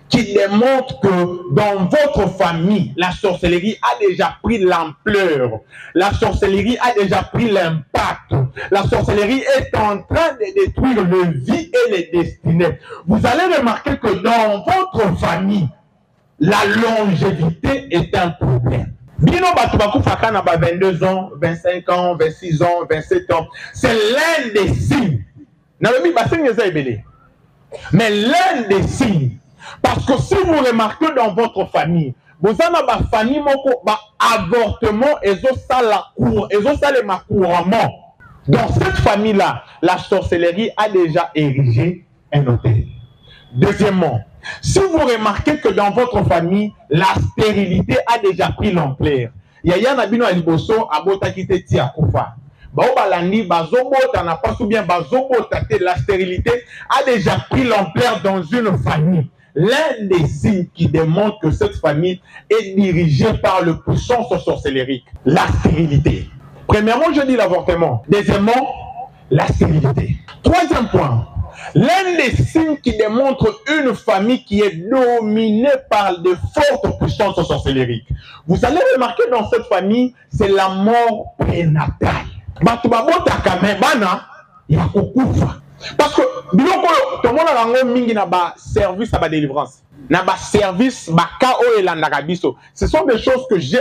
qui démontre que dans votre famille, la sorcellerie a déjà pris l'ampleur. La sorcellerie a déjà pris l'impact. La sorcellerie est en train de détruire les vies et les destinées. Vous allez remarquer que dans votre famille, la longévité est un problème. Bino Batubaku Fakana 22 ans, 25 ans, 26 ans, 27 ans. C'est l'un des signes. Mais l'un des signes. Parce que si vous remarquez dans votre famille, vous avez ma famille, avortement, et couramment. Dans cette famille-là, la sorcellerie a déjà érigé un hôtel. Deuxièmement, si vous remarquez que dans votre famille, la stérilité a déjà pris l'ampleur. Yaya Nabino Aliboso, Abota Kite Ti Akufa. Baobalandi, Bazobota n'a pas ou bien Bazobota, la stérilité a déjà pris l'ampleur dans une famille. L'un des signes qui démontre que cette famille est dirigée par le puissance sorcellérique, la stérilité. Premièrement, je dis l'avortement. Deuxièmement, la stérilité. Troisième point, l'un des signes qui démontre une famille qui est dominée par de fortes puissances sorcellériques. Vous allez remarquer dans cette famille, c'est la mort prénatale. Parce que tout le monde a mingi na ba service à ba délivrance. Na ba service ba ka o elanda biso. Ce sont des choses que j'ai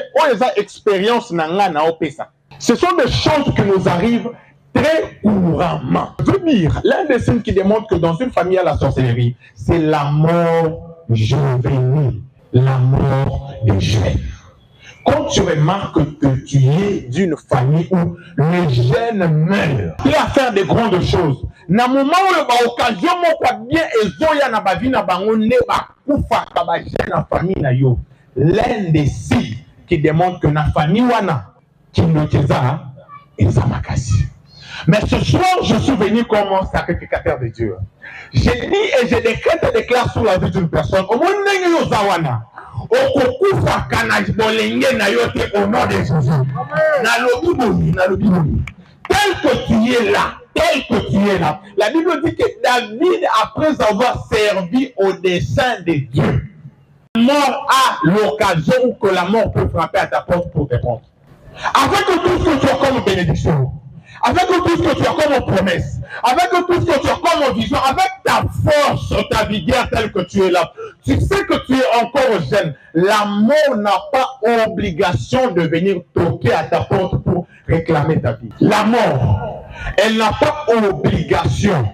expérience na nga na opesa. Ce sont des choses qui nous arrivent très couramment. Je veux dire, l'un des signes qui démontre que dans une famille à la sorcellerie, c'est la mort juvénile, la mort des jeunes. Quand tu remarques que tu es d'une famille où les jeunes meurent, tu as à faire de grandes choses. Na moment où l'occasion bien ezoya na bavi na bango ne ba kufa ka ba jeune na famille na yo. L'un des signes qui démontre que na famille wana qui ne teza ezamakasi. Mais ce soir, je suis venu comme un sacrificateur de Dieu. J'ai dit et je décrète et déclare sur la vie d'une personne. Au nom de Yozawana, Okukufa kanaj bolenge na yote au nom de Jésus. Na lobiboni. Tel que tu es là, tel que tu es là. La Bible dit que David, après avoir servi au dessein de Dieu, mort a l'occasion où que la mort peut frapper à ta porte pour te prendre. Avec tout ce que tu as comme bénédiction, avec tout ce que tu as comme promesse, avec tout ce que tu as comme vision, avec ta force, ta vigueur telle que tu es là, tu sais que tu es encore jeune. La mort n'a pas obligation de venir toquer à ta porte pour réclamer ta vie. La mort, elle n'a pas obligation,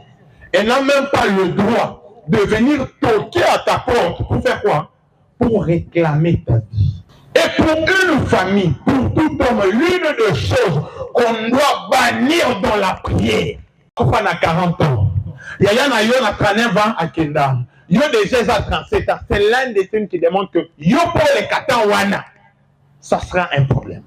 elle n'a même pas le droit de venir toquer à ta porte pour faire quoi? Pour réclamer ta vie. Et pour une famille, pour tout homme, l'une des choses qu'on doit bannir dans la prière. On a 40 ans. Il y a 39 ans à Kenda. Il y a déjà 37 ans. C'est l'un des signes qui démontre que yo pour les Katawana, ça sera un problème.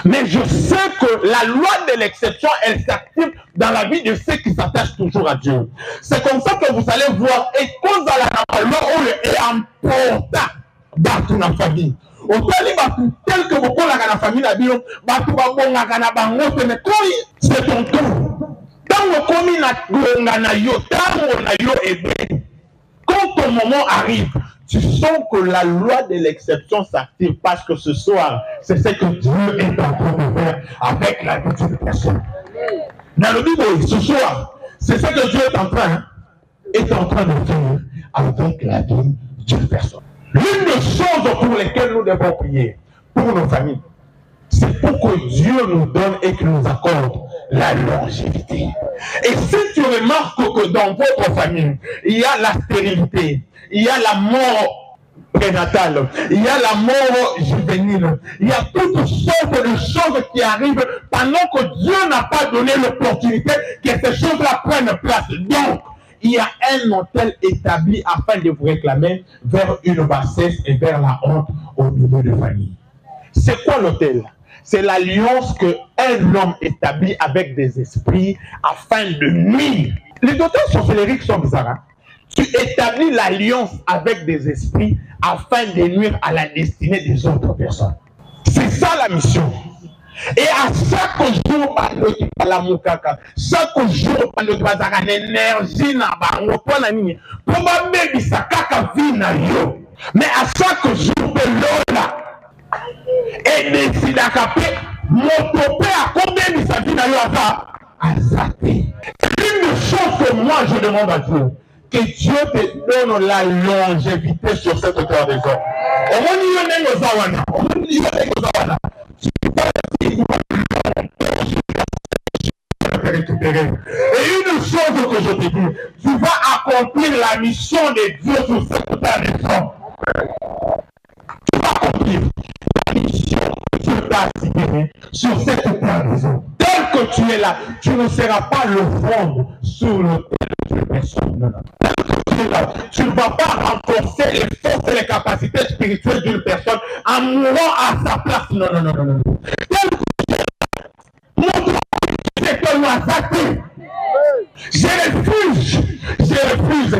Mais je sais que la loi de l'exception, elle s'active dans la vie de ceux qui s'attachent toujours à Dieu. C'est comme ça que vous allez voir, et cause à la loi est important dans la famille. Tel que vous avez la famille, c'est ton tour. Quand ton moment arrive, tu sens que la loi de l'exception s'active parce que ce soir, c'est ce que Dieu est en train de faire avec la vie d'une personne. Dans le Bible, ce soir, c'est ce que Dieu est en train de faire avec la vie d'une personne. L'une des choses pour lesquelles nous devons prier pour nos familles, c'est pour que Dieu nous donne et qu'il nous accorde la longévité. Et si tu remarques que dans votre famille, il y a la stérilité, il y a la mort prénatale, il y a la mort juvénile, il y a toutes sortes de choses qui arrivent pendant que Dieu n'a pas donné l'opportunité que ces choses-là prennent place. Donc, il y a un hôtel établi afin de vous réclamer vers une bassesse et vers la honte au niveau de famille. C'est quoi l'hôtel? C'est l'alliance qu'un homme établit avec des esprits afin de nuire. Les hôtels sorcellériques sont bizarres. Hein? Tu établis l'alliance avec des esprits afin de nuire à la destinée des autres personnes. C'est ça la mission. Et à chaque jour, chaque jour, l'énergie n'a pas mais à chaque jour, et décide à caper, mon topé à combien de sa vie n'a eu à zappé. Une chose que moi je demande à Dieu, que Dieu te donne la longévité sur cette terre des hommes. Récupérer. Et une chose que je te dis, tu vas accomplir la mission de Dieu sur cette terre des hommes. Tu vas accomplir la mission que Dieu t'a assignée sur cette terre des hommes. Tel que tu es là, tu ne seras pas le front sur le tel de personne. Non, non. Tel que tu ne vas pas renforcer les forces et les capacités spirituelles d'une personne en mourant à sa place. Non, non, non, non, non. Je refuse.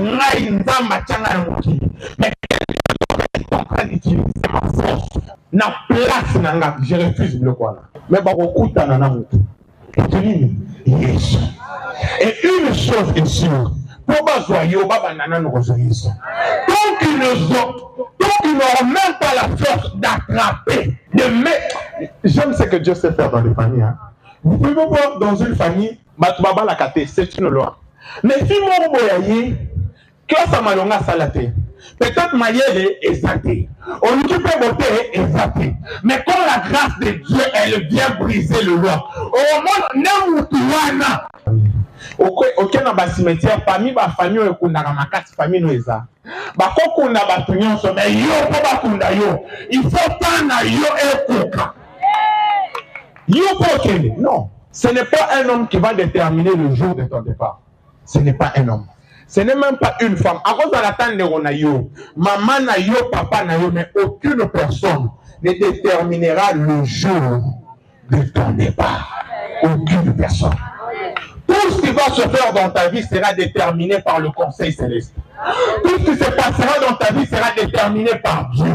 Mais ma force, na place nanga, je refuse le quoi. Mais barokuta nana mutu. Yes. Et une chose est sûre, tant qu'ils n'auront même pas la force d'attraper, de mettre. J'aime ce que Dieu sait faire dans les familles. Hein. Vous pouvez voir dans une famille, c'est une loi. Mais si mon boyaye, classe à malonga salate, peut-être maillé est exalté. On peut voter exalté. Mais quand la grâce de Dieu, elle vient briser le loi. Au moins, n'importe ok na ba cimetière parmi ba famille o kunda na makati famille no eza ba kokunda ba tunyonso mais yo po ba kunda yo il faut tana yo ekoka yo pokele non ce n'est pas un homme qui va déterminer le jour de ton départ ce n'est pas un homme ce n'est même pas une femme à cause de la tante na yo maman na yo papa na yo mais aucune personne ne déterminera le jour de ton départ aucune personne. Tout ce qui va se faire dans ta vie sera déterminé par le conseil céleste. Tout ce qui se passera dans ta vie sera déterminé par Dieu.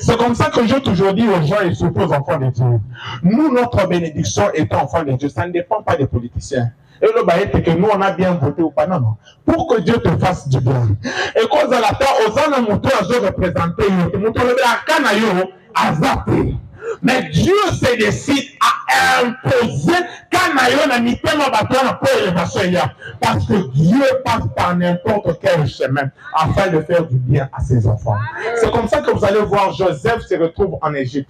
C'est comme ça que j'ai toujours dit aux gens et surtout aux enfants de Dieu. Nous, notre bénédiction étant enfants de Dieu, ça ne dépend pas des politiciens. Et le bail c'est que nous on a bien voté ou pas, non. Pour que Dieu te fasse du bien. Et quand à la terre, aux ans de moto, je représenter, mais Dieu se décide à imposer parce que Dieu passe par n'importe quel chemin afin de faire du bien à ses enfants. C'est comme ça que vous allez voir Joseph se retrouve en Égypte.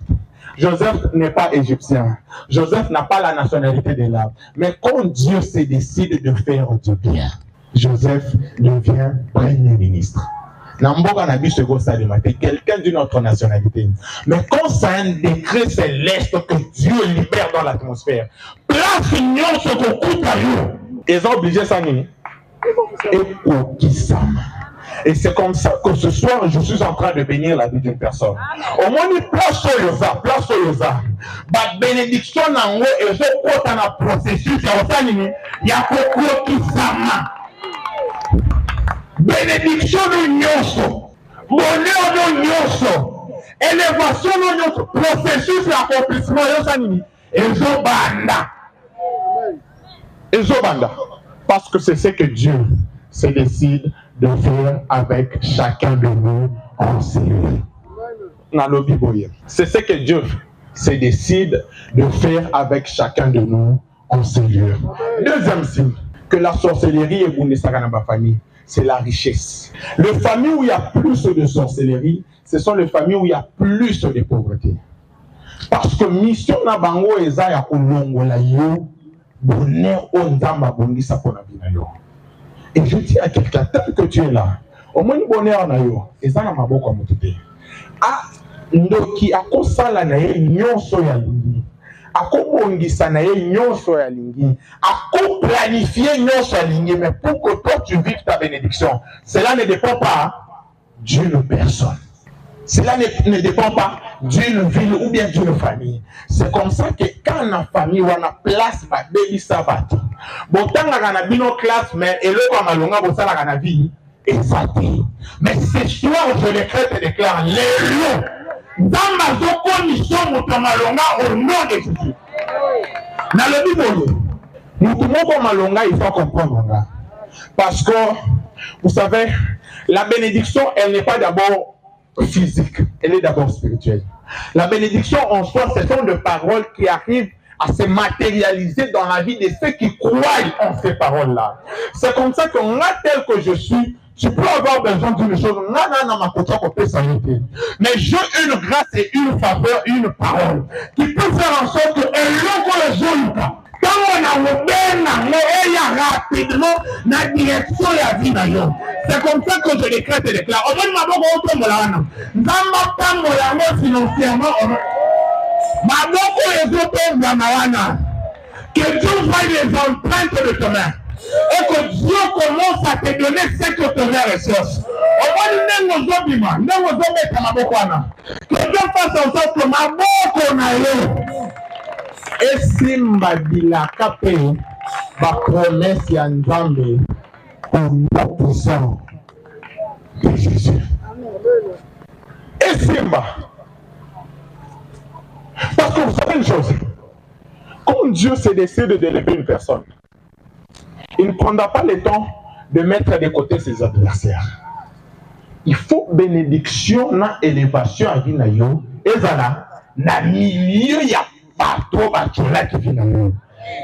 Joseph n'est pas égyptien. Joseph n'a pas la nationalité de l'âme. Mais quand Dieu se décide de faire du bien, Joseph devient premier ministre. Quelqu'un d'une autre nationalité. Mais quand c'est un décret céleste que Dieu libère dans l'atmosphère, place union ce qu'on coûte à eux. Ils ont obligé ça. Et c'est comme ça que ce soir, je suis en train de bénir la vie d'une personne. Au moins, il place au yosa. La bénédiction n'a pas et je crois dans le processus. Il y a beaucoup qui s'amènent. Bénédiction de Nyoso, bonheur de Nyoso, élévation de Nyoso, processus d'accomplissement de Ezobanda. Parce que c'est ce que Dieu se décide de faire avec chacun de nous en cellule. C'est ce que Dieu se décide de faire avec chacun de nous en cellule. Deuxième signe, que la sorcellerie est bonne dans ma famille. C'est la richesse. Les familles où il y a plus de sorcellerie, ce sont les familles où il y a plus de pauvreté. Parce que mission na bango eza ya kolongola yo bonheur ondamba bondisa pona bina yo. Et je dis à quelqu'un, tant que tu es là, au moins bonheur na yo, eza na maboko mutute. Ah, ndoki akosala na ye nyonso ya lingi. Akobongisa na ye nyonso ya lingi, akoplanifier nyonso ya lingi, mais pour que toi tu vives ta bénédiction, cela ne dépend pas d'une personne. Cela ne dépend pas d'une ville ou bien d'une famille. C'est comme ça que quand la famille ou la place va baby sabat. Bon tant la bino classe mais et le comme alonga bo sala na vie exacté. Mais ce soir je déclare les lions dans ma commission motomalonga au nom de Jésus. Dans le Bible, motomalonga il faut comprendre. Parce que vous savez, la bénédiction elle n'est pas d'abord physique, elle est d'abord spirituelle. La bénédiction en soi, ce sont des paroles qui arrivent à se matérialiser dans la vie de ceux qui croient en ces paroles-là. C'est comme ça que moi, tel que je suis, tu peux avoir besoin d'une chose, mais j'ai une grâce et une faveur, une parole qui peut faire en sorte que les gens quand on a rapidement la direction de la vie d'ailleurs. C'est comme ça que je décrète et déclare. On donne ma boque au Molana. Dans ma financièrement, ma boque est au Molana. Que Dieu voie les empreintes de ta main. Et que Dieu commence à te donner ce que ton mère recherche. Que Dieu fasse en sorte que ma boko na yo. Et simba bilaka pe ba promesse ya Nzambe au nom puissant de Jésus. Et simba. Parce que vous savez une chose. Quand Dieu s'est décidé d'élever une personne, il ne prendra pas le temps de mettre de côté ses adversaires. Il faut bénédiction na élévation à Vinayo. Et voilà, na milieu il y a pas trop qui vient.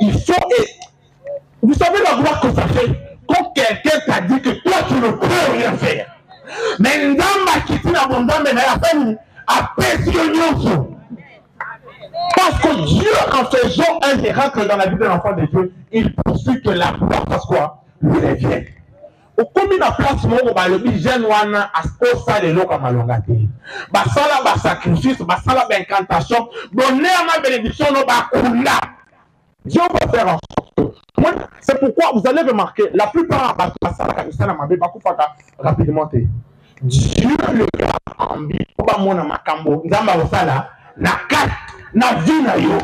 Il faut. Vous savez la gloire que ça fait quand quelqu'un t'a dit que toi tu ne peux rien faire. Mais Ndamba qui tient abondamment mais la famille a pétionné. Parce que Dieu, en faisant un miracle dans la vie de l'enfant de Dieu, il poursuit que la gloire fasse quoi? Lui revient. Au commun la place, mon le jeune wana au sale loka malongati. Basala ba sacrifice, basala ba incantation, donner à ma bénédiction no ba kula. Dieu va faire en sorte que. C'est pourquoi vous allez remarquer, la plupart basala kabisala mabe bakufaka rapidement. Dieu le kambi ba mona makambo, nzamba osala na kat na vie na yo.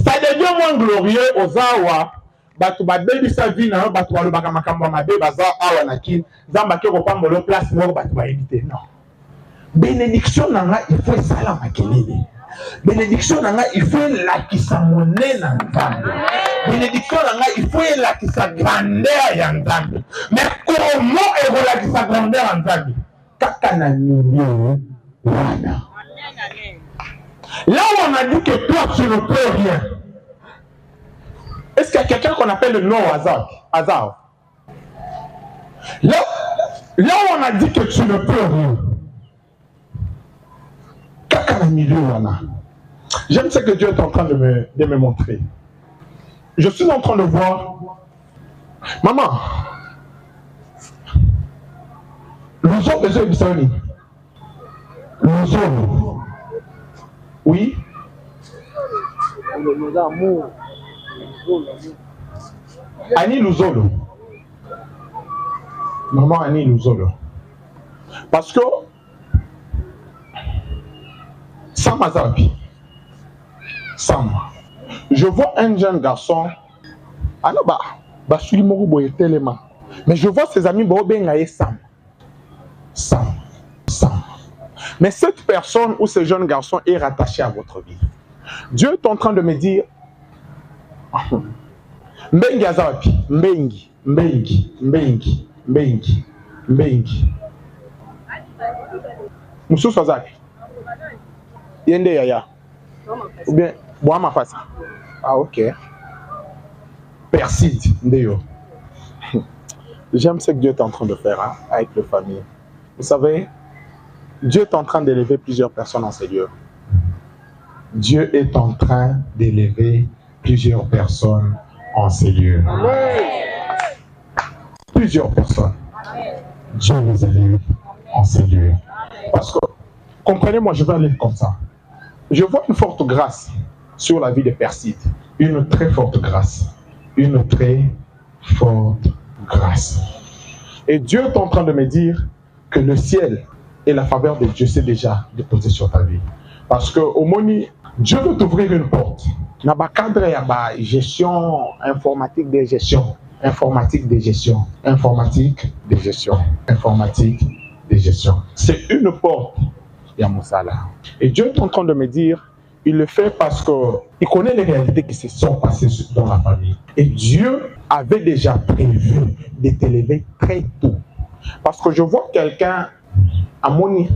Ça devient moins glorieux aux awa. Batu babebi sa vie na batu balobaka makambo mabe baza awa na kin nzamba ke ko pambo lo place moko batu ba éviter non. Bénédiction nanga il faut sala makelele. Bénédiction nanga il faut lakisa monena nzambe. Bénédiction nanga il faut lakisa grandeur ya nzambe. Mais comment est lakisa grandeur ya nzambe? Kaka na nyonyo wana. Là où on a dit que toi tu ne peux rien. Est-ce qu'il y a quelqu'un qu'on appelle le non hasard? Là où on a dit que tu ne peux rien. J'aime ce que Dieu est en train de me montrer. Je suis en train de voir. Maman. Oui. Annie Luzolo. Maman Annie Luzolo. Parce que Sam Azabi. Sam. Je vois un jeune garçon. Mais je vois ses amis Sam. Mais cette personne ou ce jeune garçon est rattaché à votre vie. Dieu est en train de me dire Mbengi Azabi, Mbengi. Moussou Sazaki. Yende Yaya. Ou bien, Boama Fassa. Ah, ok. Perside, Ndeyo. J'aime ce que Dieu est en train de faire hein, avec les familles. Vous savez, Dieu est en train d'élever plusieurs personnes en ces lieux. Dieu est en train d'élever plusieurs personnes en ces lieux. Amen. Plusieurs personnes. Dieu les élève en ces lieux. Parce que, comprenez-moi, je vais aller comme ça. Je vois une forte grâce sur la vie de Perside. Une très forte grâce. Une très forte grâce. Et Dieu est en train de me dire que le ciel et la faveur de Dieu s'est déjà déposé sur ta vie. Parce que au Moni, Dieu veut t'ouvrir une porte. Dans le cadre de gestion informatique de gestion. C'est une porte, Yamoussala. Et Dieu est en train de me dire, il le fait parce qu'il connaît les réalités qui se sont passées dans la famille. Et Dieu avait déjà prévu de t'élever très tôt. Parce que je vois quelqu'un à Moni.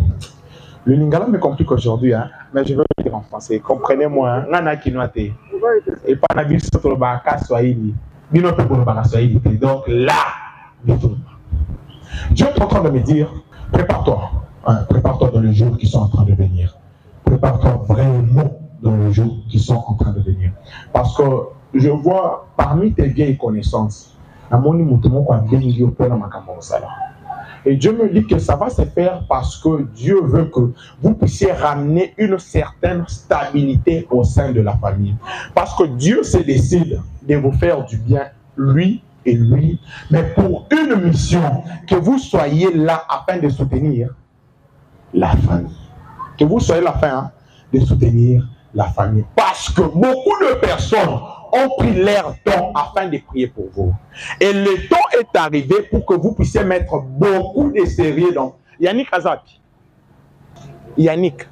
Le lingala me complique aujourd'hui, hein, mais je vais le dire en français. Comprenez-moi, nana kinoate. Et pas nabil sur le baka swahili. Donc là, Dieu est en train de me dire, prépare-toi. Hein, prépare-toi dans les jours qui sont en train de venir. Prépare-toi vraiment dans les jours qui sont en train de venir. Parce que je vois parmi tes vieilles connaissances, Et Dieu me dit que ça va se faire parce que Dieu veut que vous puissiez ramener une certaine stabilité au sein de la famille. Parce que Dieu se décide de vous faire du bien, lui et lui, mais pour une mission, que vous soyez là afin de soutenir la famille. Que vous soyez là afin de soutenir la famille. Parce que beaucoup de personnes ont pris leur temps afin de prier pour vous. Et le temps est arrivé pour que vous puissiez mettre beaucoup de sérieux dans... Yannick Azati. Yannick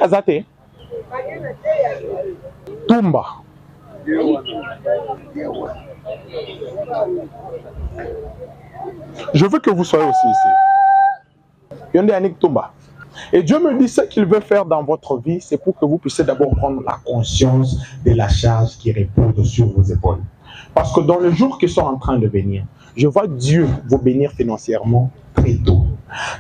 Azati. Tumba. Je veux que vous soyez aussi ici. Yannick Tumba. Et Dieu me dit ce qu'il veut faire dans votre vie, c'est pour que vous puissiez d'abord prendre la conscience de la charge qui repose sur vos épaules. Parce que dans les jours qui sont en train de venir, je vois Dieu vous bénir financièrement très tôt.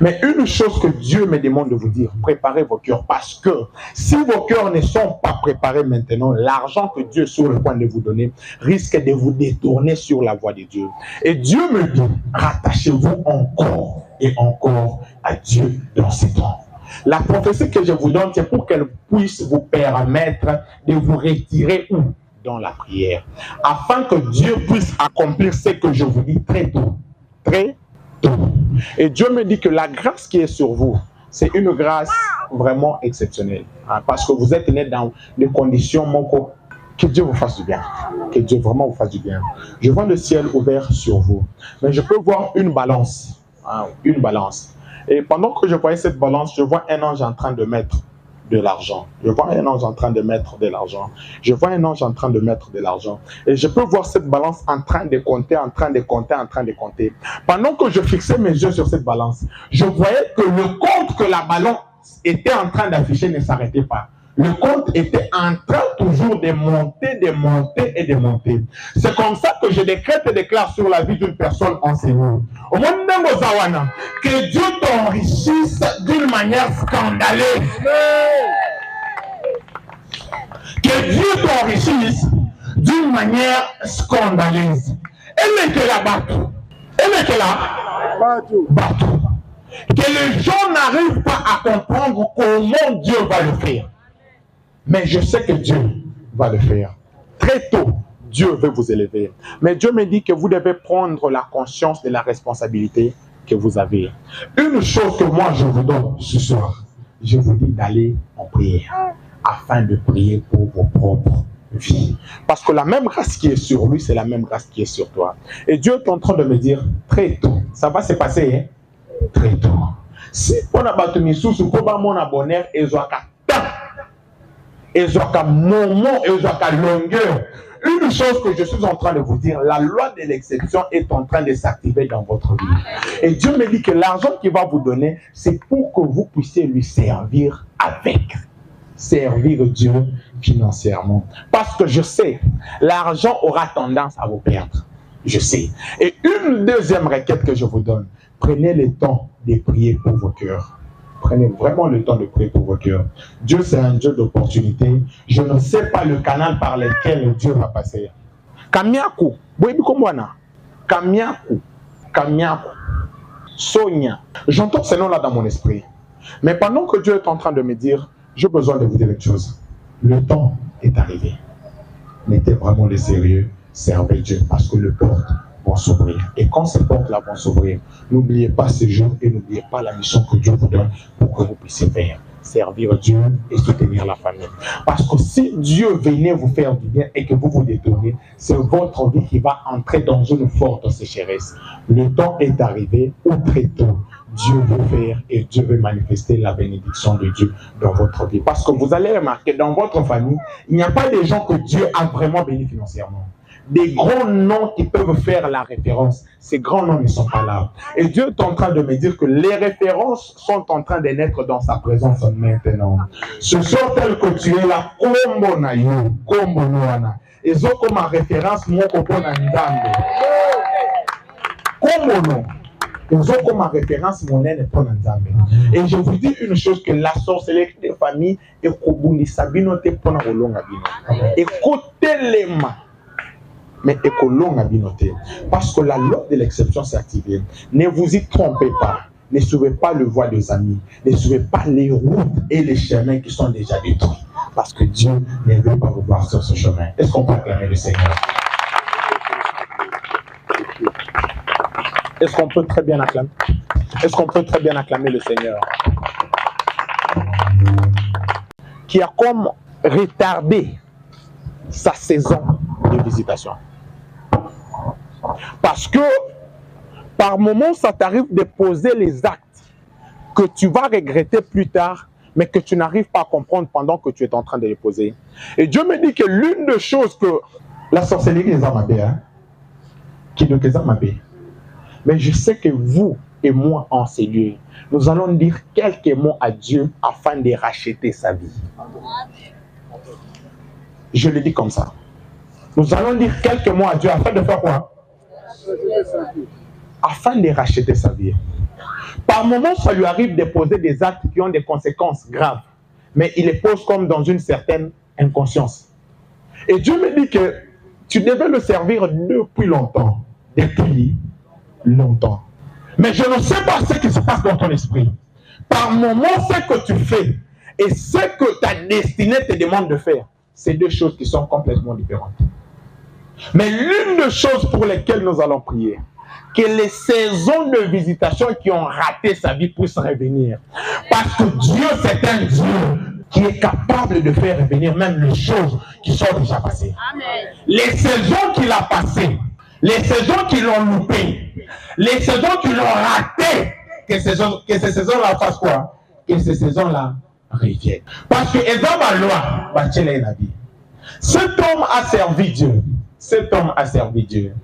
Mais une chose que Dieu me demande de vous dire, préparez vos cœurs. Parce que si vos cœurs ne sont pas préparés maintenant, l'argent que Dieu est sur le point de vous donner risque de vous détourner sur la voie de Dieu. Et Dieu me dit, rattachez-vous encore et encore à Dieu dans ces temps. La prophétie que je vous donne, c'est pour qu'elle puisse vous permettre de vous retirer où? Dans la prière. Afin que Dieu puisse accomplir ce que je vous dis très tôt. Très tôt. Et Dieu me dit que la grâce qui est sur vous, c'est une grâce vraiment exceptionnelle. Parce que vous êtes né dans des conditions, que Dieu vous fasse du bien. Que Dieu vraiment vous fasse du bien. Je vois le ciel ouvert sur vous. Mais je peux voir une balance. Une balance. Et pendant que je voyais cette balance, je vois un ange en train de mettre de l'argent. Je vois un ange en train de mettre de l'argent. Je vois un ange en train de mettre de l'argent. Et je peux voir cette balance en train de compter, en train de compter, en train de compter. Pendant que je fixais mes yeux sur cette balance, je voyais que le compte que la balance était en train d'afficher ne s'arrêtait pas. Le compte était en train toujours de monter, de monter et de monter. C'est comme ça que je décrète et déclare sur la vie d'une personne enseignée. Au monde de Mozawana, que Dieu t'enrichisse d'une manière scandaleuse. Que Dieu t'enrichisse d'une manière scandaleuse. Elle est là bateau. Elle est là bateau. Que les gens n'arrivent pas à comprendre comment Dieu va le faire. Mais je sais que Dieu va le faire. Très tôt, Dieu veut vous élever. Mais Dieu me dit que vous devez prendre la conscience de la responsabilité que vous avez. Une chose que moi je vous donne ce soir, je vous dis d'aller en prière, afin de prier pour vos propres vies. Parce que la même grâce qui est sur lui, c'est la même grâce qui est sur toi. Et Dieu est en train de me dire, très tôt, ça va se passer, très tôt. Si on a battu mes sous, pour mon abonné, et moment, et longueur. Une chose que je suis en train de vous dire, la loi de l'exception est en train de s'activer dans votre vie. Et Dieu me dit que l'argent qu'il va vous donner, c'est pour que vous puissiez lui servir avec. Servir Dieu financièrement. Parce que je sais, l'argent aura tendance à vous perdre. Je sais. Et une deuxième requête que je vous donne, prenez le temps de prier pour vos cœurs. Prenez vraiment le temps de prier pour vos cœurs. Dieu, c'est un Dieu d'opportunité. Je ne sais pas le canal par lequel Dieu va passer. Kamiaku, Kamiaku, Sonia. J'entends ces noms-là dans mon esprit. Mais pendant que Dieu est en train de me dire, j'ai besoin de vous dire une chose. Le temps est arrivé. Mettez vraiment le sérieux, servez Dieu, parce que le porte vont s'ouvrir. Et quand ces portes-là vont s'ouvrir, n'oubliez pas ce jour et n'oubliez pas la mission que Dieu vous donne pour que vous puissiez faire. Servir Dieu et soutenir la famille. Parce que si Dieu venait vous faire du bien et que vous vous détournez, c'est votre vie qui va entrer dans une forte sécheresse. Le temps est arrivé où très tôt, Dieu veut faire et Dieu veut manifester la bénédiction de Dieu dans votre vie. Parce que vous allez remarquer, dans votre famille, il n'y a pas des gens que Dieu a vraiment bénis financièrement. Des grands noms qui peuvent faire la référence. Ces grands noms ne sont pas là. Et Dieu est en train de me dire que les références sont en train de naître dans sa présence maintenant. Ce sont tels que tu es là, comme Nayo, comme Noana. Ils ont comme référence mon copain Nzambe. Comme non. Ils ont comme référence mon aîné pour Nzambe. Et je vous dis une chose, que la sorcellerie des familles est Kobundi Sabino te pona rolonga bino. Écoutez les mains. mais écolon a binoté. Parce que la loi de l'exception s'est activée. Ne vous y trompez pas. Ne suivez pas le voie des amis. Ne suivez pas les routes et les chemins qui sont déjà détruits. Parce que Dieu ne veut pas vous voir sur ce chemin. Est-ce qu'on peut acclamer le Seigneur? Est-ce qu'on peut très bien acclamer? Est-ce qu'on peut très bien acclamer le Seigneur? Qui a comme retardé sa saison de visitation. Parce que par moments, ça t'arrive de poser les actes que tu vas regretter plus tard, mais que tu n'arrives pas à comprendre pendant que tu es en train de les poser. Et Dieu me dit que l'une des choses que la sorcellerie est amabée, qui ne est amabée. Mais je sais que vous et moi en ces lieux, nous allons dire quelques mots à Dieu afin de racheter sa vie. Je le dis comme ça. Nous allons dire quelques mots à Dieu afin de faire quoi? Afin de racheter sa vie. Par moments, ça lui arrive de poser des actes qui ont des conséquences graves, mais il les pose comme dans une certaine inconscience. Et Dieu me dit que tu devais le servir depuis longtemps. Depuis longtemps. Mais je ne sais pas ce qui se passe dans ton esprit. Par moments, ce que tu fais et ce que ta destinée te demande de faire, c'est deux choses qui sont complètement différentes. Mais l'une des choses pour lesquelles nous allons prier, que les saisons de visitation qui ont raté sa vie puissent revenir. Parce que Dieu, c'est un Dieu qui est capable de faire revenir même les choses qui sont déjà passées. Amen. Les saisons qu'il a passées, les saisons qui l'ont loupé, les saisons qui l'ont raté, que ces saisons-là fassent quoi? Que ces saisons-là reviennent. Parce que Ezra loi, la vie. Cet homme a servi Dieu. Cet homme a servi Dieu.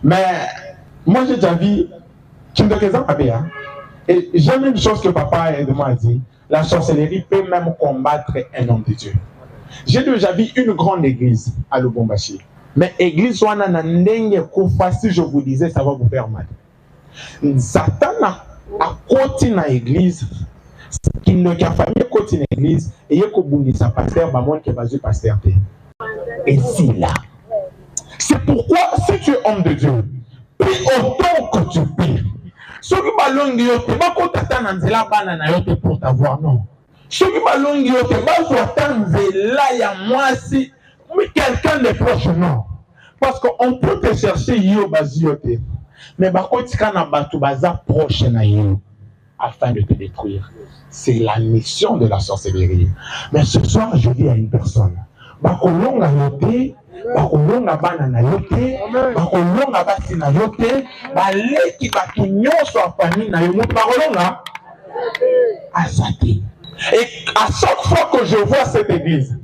Mais moi j'ai déjà vu et j'aime une chose que papa et de moi a dit. La sorcellerie peut même combattre un homme de Dieu. J'ai déjà vu une grande église à Lubumbashi. Mais église si je vous disais, ça va vous faire mal. Satan a côté dans l'église, qui ne a famille côté dans l'église, et il y a sa pasteur, qui va jouer pasteur. Et si là, c'est pourquoi si tu es homme de Dieu, prie autant que tu pries. Ce qui balongi yote, ba ko tata na nzela bana na yote pour t'avoir non. Ce qui balongi yote, ba ko tata nzela ya mwasi, mais quelqu'un de proche non. Parce qu'on peut te chercher yo bazi yote, mais ba ko tika na batu baza proche na yo afin de te détruire. C'est la mission de la sorcellerie. Mais ce soir, je dis à une personne, ba ko longa yote, bakolonga bana na yote, bakolonga basi na yote, baleki batu nyonso afami na yo moto bakolonga asate. Et à chaque fois que je vois cette église,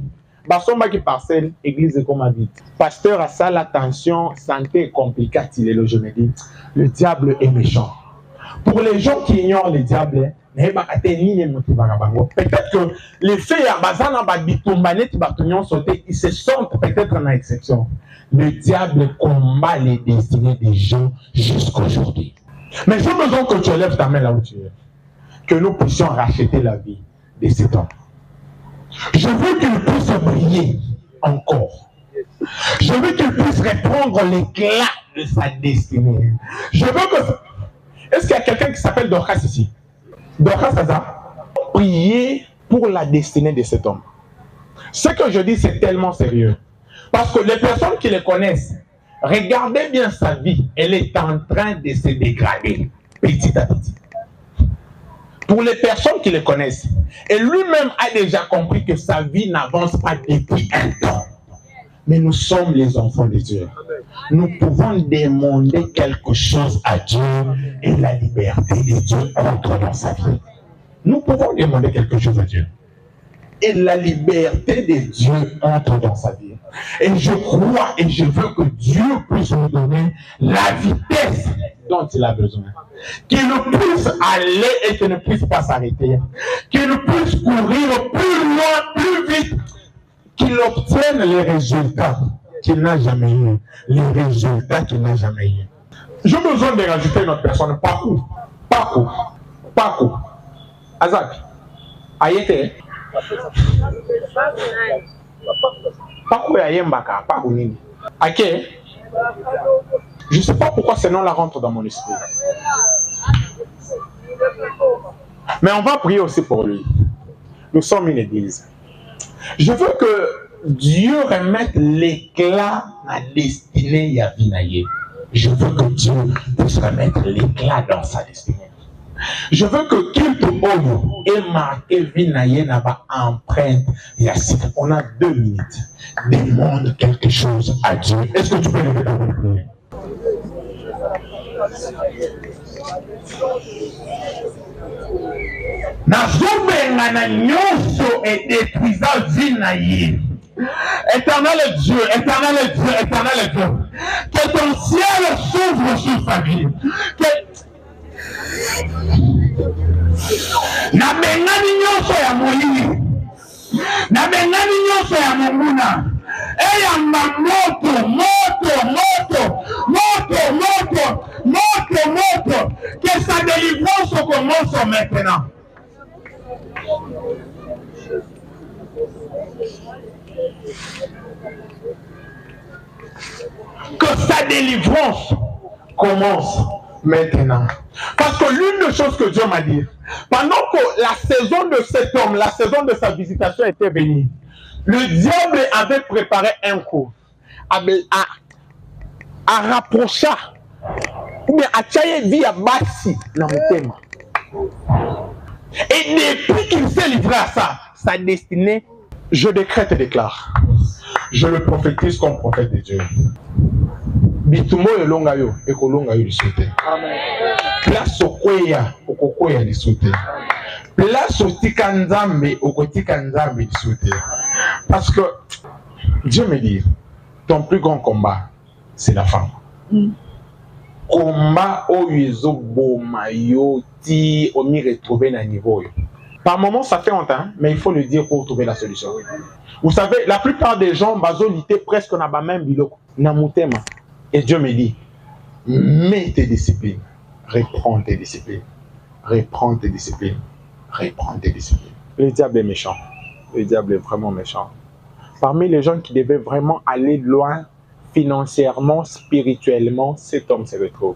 basomba qui parcelle, église est comme habite. Pasteur a ça l'attention, santé est compliquée, je me dis, le diable est méchant. Pour les gens qui ignorent le diable, peut-être que les faits ils se sentent peut-être en exception. Le diable combat les destinées des gens jusqu'à aujourd'hui. Mais j'ai besoin que tu élèves ta main là où tu es. Que nous puissions racheter la vie de cet homme. Je veux qu'il puisse briller encore. Je veux qu'il puisse reprendre l'éclat de sa destinée. Je veux que... Est-ce qu'il y a quelqu'un qui s'appelle Dorcas ici? Dorcas Saza, priez pour la destinée de cet homme. Ce que je dis, c'est tellement sérieux. Parce que les personnes qui le connaissent, regardez bien sa vie, elle est en train de se dégrader petit à petit. Pour les personnes qui le connaissent, et lui-même a déjà compris que sa vie n'avance pas depuis un temps. Mais nous sommes les enfants de Dieu. Nous pouvons demander quelque chose à Dieu et la liberté de Dieu entre dans sa vie. Nous pouvons demander quelque chose à Dieu. Et la liberté de Dieu entre dans sa vie. Et je crois et je veux que Dieu puisse nous donner la vitesse dont il a besoin. Qu'il puisse aller et qu'il ne puisse pas s'arrêter. Qu'il puisse courir plus loin, plus vite. Qu'il obtienne les résultats qu'il n'a jamais eu. Les résultats qu'il n'a jamais eu. J'ai besoin de rajouter une autre personne. Pakou. Azak. Ayete. Pakou ya yembaka. Pakou nini. Ake. Je ne sais pas pourquoi ce nom-là rentre dans mon esprit. Mais on va prier aussi pour lui. Nous sommes une église. Je veux que Dieu remette l'éclat à la destinée Yavinaye. Je veux que Dieu puisse remettre l'éclat dans sa destinée. Je veux que Kilto Oyo ait marqué Vinaye Naba empreinte Yassine. On a 2 minutes. Demande quelque chose à Dieu. Est-ce que tu peux lever ta main? Nazobenga na nyonso et détruisant Vinaye. Éternel Dieu, éternel Dieu, éternel Dieu. Que ton ciel s'ouvre sur sa vie. Na bengani nyonso ya moyi. Na bengani nyonso ya monguna. Eyamba moto, moto, moto, moto, moto, moto, moto. Que sa délivrance commence maintenant. Que sa délivrance commence maintenant. Parce que l'une des choses que Dieu m'a dit, pendant que la saison de cet homme, la saison de sa visitation était venue, le diable avait préparé un coup à rapprocher ou bien à tchayer vie à Bassi dans mon thème. Et depuis qu'il s'est livré à ça, sa destinée, je décrète et déclare. Je le prophétise comme prophète de Dieu. Bitumo elongayo ekolongayo lisute. Place okoya okokoya lisute. Place otika nzambe okotika nzambe lisute. Parce que Dieu me dit, ton plus grand combat, c'est la femme. Combat oyezo bomayo ti omi retrouver na niveau. Par moment ça fait longtemps, mais il faut le dire pour trouver la solution. Vous savez, la plupart des gens bazolité presque na ba même biloko na mutema. Et Dieu me dit, mets tes disciplines, reprends tes disciplines, reprends tes disciplines, reprends tes disciplines. Le diable est méchant. Le diable est vraiment méchant. Parmi les gens qui devaient vraiment aller loin, financièrement, spirituellement, cet homme se retrouve.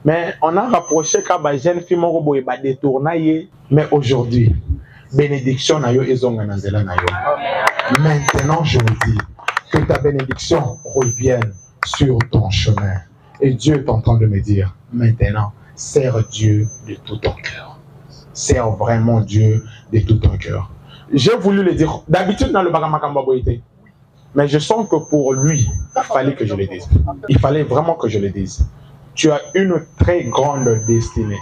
Mais on a rapproché Kabajen Fimoro Boeba détournaye, mais aujourd'hui, bénédiction na yo ezonga na nzela na yo. Maintenant, je vous dis que ta bénédiction revienne sur ton chemin. Et Dieu est en train de me dire, maintenant, sers Dieu de tout ton cœur. Sers vraiment Dieu de tout ton cœur. J'ai voulu le dire, d'habitude dans le Bagamakamba Boïté, mais je sens que pour lui, il fallait que je le dise. Il fallait vraiment que je le dise. Tu as une très grande destinée.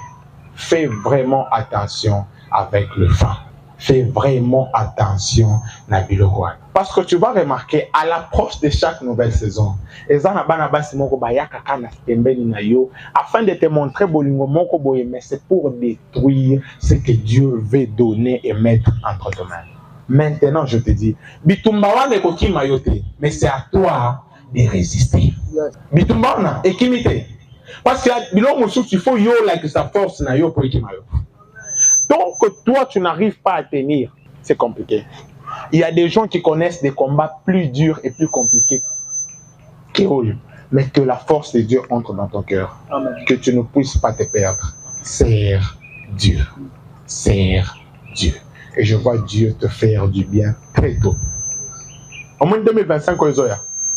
Fais vraiment attention avec le vent. Fais vraiment attention, Nabilo Roi. Parce que tu vas remarquer, à l'approche de chaque nouvelle saison, afin de te montrer mais c'est pour détruire ce que Dieu veut donner et mettre entre tes mains. Maintenant, je te dis, mais c'est à toi de résister. Parce qu'il faut que sa force na yo pour donc, toi, tu n'arrives pas à tenir, c'est compliqué. Il y a des gens qui connaissent des combats plus durs et plus compliqués que eux, mais que la force de Dieu entre dans ton cœur. Amen. Que tu ne puisses pas te perdre. Sers Dieu. Sers Dieu. Et je vois Dieu te faire du bien très tôt. Au moins 2025,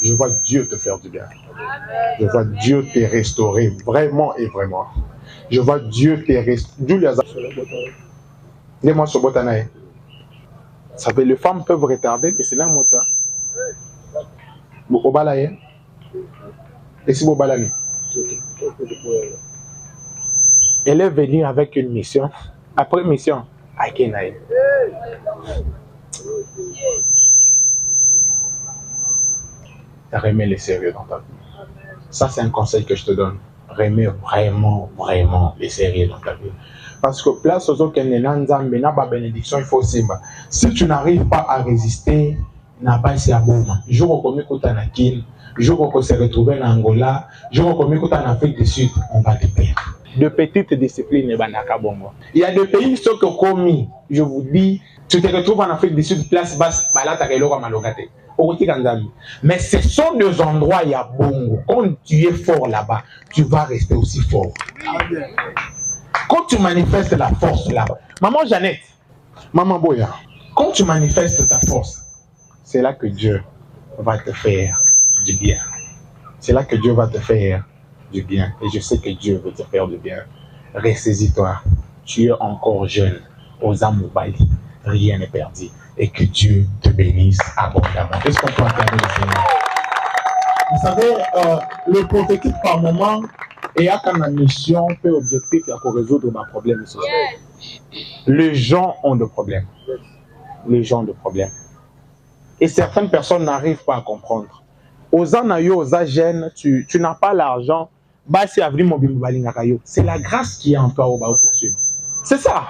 je vois Dieu te faire du bien. Je vois Dieu te restaurer vraiment et vraiment. Je vois Dieu te restaurer. Dis-moi sur Botanaï. Ça fait les femmes peuvent retarder et c'est là mon temps. Bokobalaye. Et si Bobalani. Elle est venue avec une mission. Après mission, à Kenaï. Remets les sérieux dans ta vie. Ça, c'est un conseil que je te donne. Remets vraiment, vraiment les sérieux dans ta vie. Parce que place aux autres qui n'ont bénédiction, il faut aussi. Si tu n'arrives pas à résister, n'a pas essayé à boum. Je reconnais que tu as Nakin, je reconnais que tu es retrouvé en Angola, je reconnais que tu es en Afrique du Sud, on va te perdre. de petites disciplines. Il y a des pays qui sont commis, je vous dis, tu te retrouves en Afrique du Sud, place basse, mais ce sont des endroits, il y a bongo. Quand tu es fort là-bas, tu vas rester aussi fort. Quand tu manifestes la force là-bas, maman Jeannette, maman Boya, quand tu manifestes ta force, c'est là que Dieu va te faire du bien. C'est là que Dieu va te faire du bien. Et je sais que Dieu veut te faire du bien. Ressaisis-toi. Tu es encore jeune. Aux âmes Bali, rien n'est perdu. Et que Dieu te bénisse abondamment. Est-ce qu'on peut entendre le Seigneur? Vous savez, le prototype par moment, et à quand la mission fait objectif pour résoudre ma problème social. Les gens ont des problèmes. Les gens ont des problèmes. Et certaines personnes n'arrivent pas à comprendre. Aux anayo, aux agènes, tu n'as pas l'argent. C'est la grâce qui est en toi au bas poursuivre. C'est ça.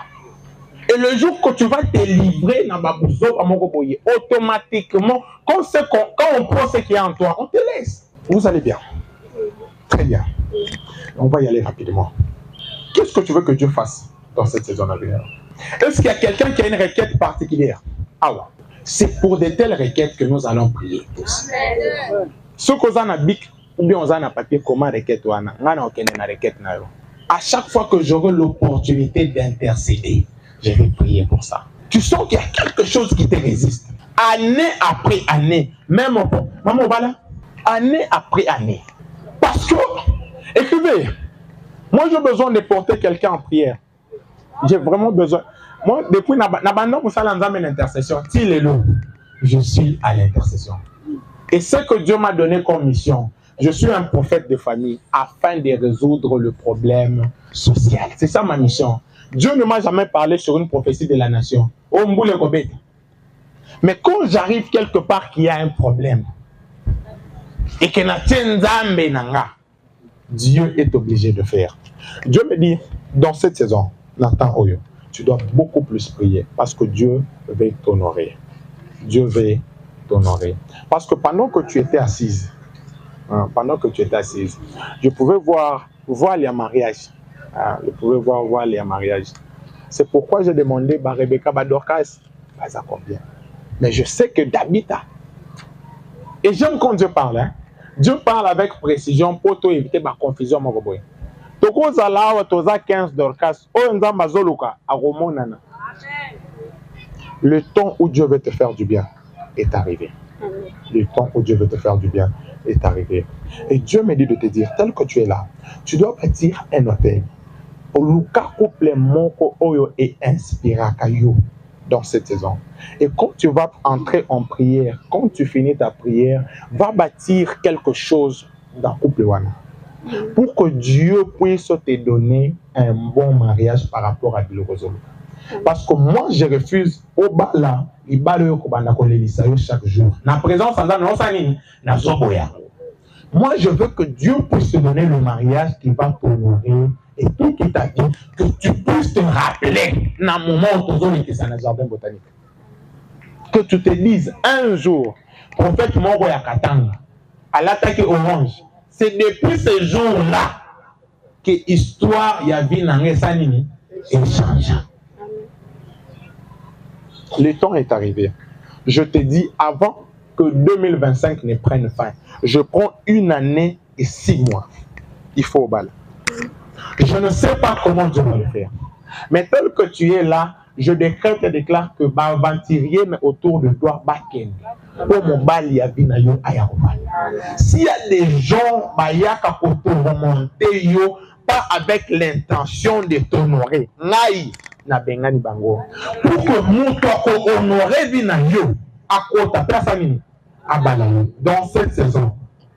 Et le jour que tu vas te livrer dans automatiquement, quand on prend ce qui est en toi, on te laisse. Vous allez bien. Très bien. On va y aller rapidement. Qu'est-ce que tu veux que Dieu fasse dans cette saison à venir? Est-ce qu'il y a quelqu'un qui a une requête particulière? Ah ouais. C'est pour de telles requêtes que nous allons prier tous. Ce qu'on a bic ou bien on a un papier, comment requête ou à chaque fois que j'aurai l'opportunité d'intercéder, je vais prier pour ça. Tu sens qu'il y a quelque chose qui te résiste. Année après année, même maman voilà, année après année. Parce que, écrivez, moi j'ai besoin de porter quelqu'un en prière. J'ai vraiment besoin. Moi, depuis n'abandon pour ça l'intercession, je suis à l'intercession. Et ce que Dieu m'a donné comme mission, je suis un prophète de famille afin de résoudre le problème social. C'est ça ma mission. Dieu ne m'a jamais parlé sur une prophétie de la nation. Mais quand j'arrive quelque part qu'il y a un problème et que Dieu est obligé de faire. Dieu me dit, dans cette saison, Nathan Oyo, tu dois beaucoup plus prier parce que Dieu veut t'honorer. Dieu veut t'honorer. Parce que pendant que tu étais assise, je pouvais voir les mariages. Je pouvais voir les mariages. C'est pourquoi j'ai demandé à Rebecca Badorcas, ça combien. Mais je sais que d'habita. Et j'aime quand Dieu parle. Hein? Dieu parle avec précision pour éviter ma confusion. Le temps où Dieu veut te faire du bien est arrivé. Le temps où Dieu veut te faire du bien est arrivé. Et Dieu me dit de te dire, tel que tu es là, tu dois bâtir un hôtel. Et inspira dans cette saison. Et quand tu vas entrer en prière, quand tu finis ta prière, va bâtir quelque chose dans le couple pour que Dieu puisse te donner un bon mariage par rapport à Bilorozolo. Parce que moi, je refuse au bas là, chaque jour. La présence moi, je veux que Dieu puisse te donner le mariage qui va t'honorer et tout qui t'a dit, que tu puisses te rappeler dans un moment où tu es dans un jardin botanique. Que tu te dises un jour, prophète Moro Yakatanga, à l'attaque orange, c'est depuis ce jour-là que l'histoire Yavi Nangé Sanini est changée. Le temps est arrivé. Je te dis, avant que 2025 ne prenne fin, je prends 1 année et 6 mois. Il faut au bal. Je ne sais pas comment Dieu va le faire. Mais tel que tu es là, je décrète et déclare que Bavantirier autour de toi, Baken. S'il y a des gens qui remonter, pas avec l'intention de t'honorer, pour que nous honorer dans cette saison,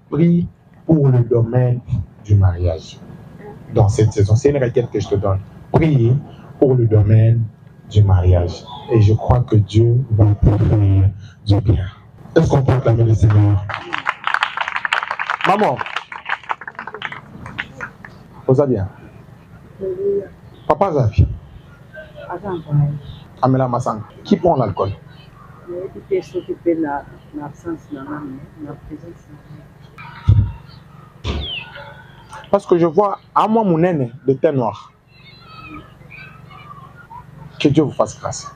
prie pour le domaine du mariage. Dans cette saison, c'est une requête que je te donne. Prie pour le domaine du mariage. Et je crois que Dieu va te faire du bien. Est-ce qu'on peut acclamer le Seigneur? Maman, vous allez bien? Papa Zafi? Amela Massang. Qui prend l'alcool? Parce que je vois à moi mon aîné de teint noir. Que Dieu vous fasse grâce.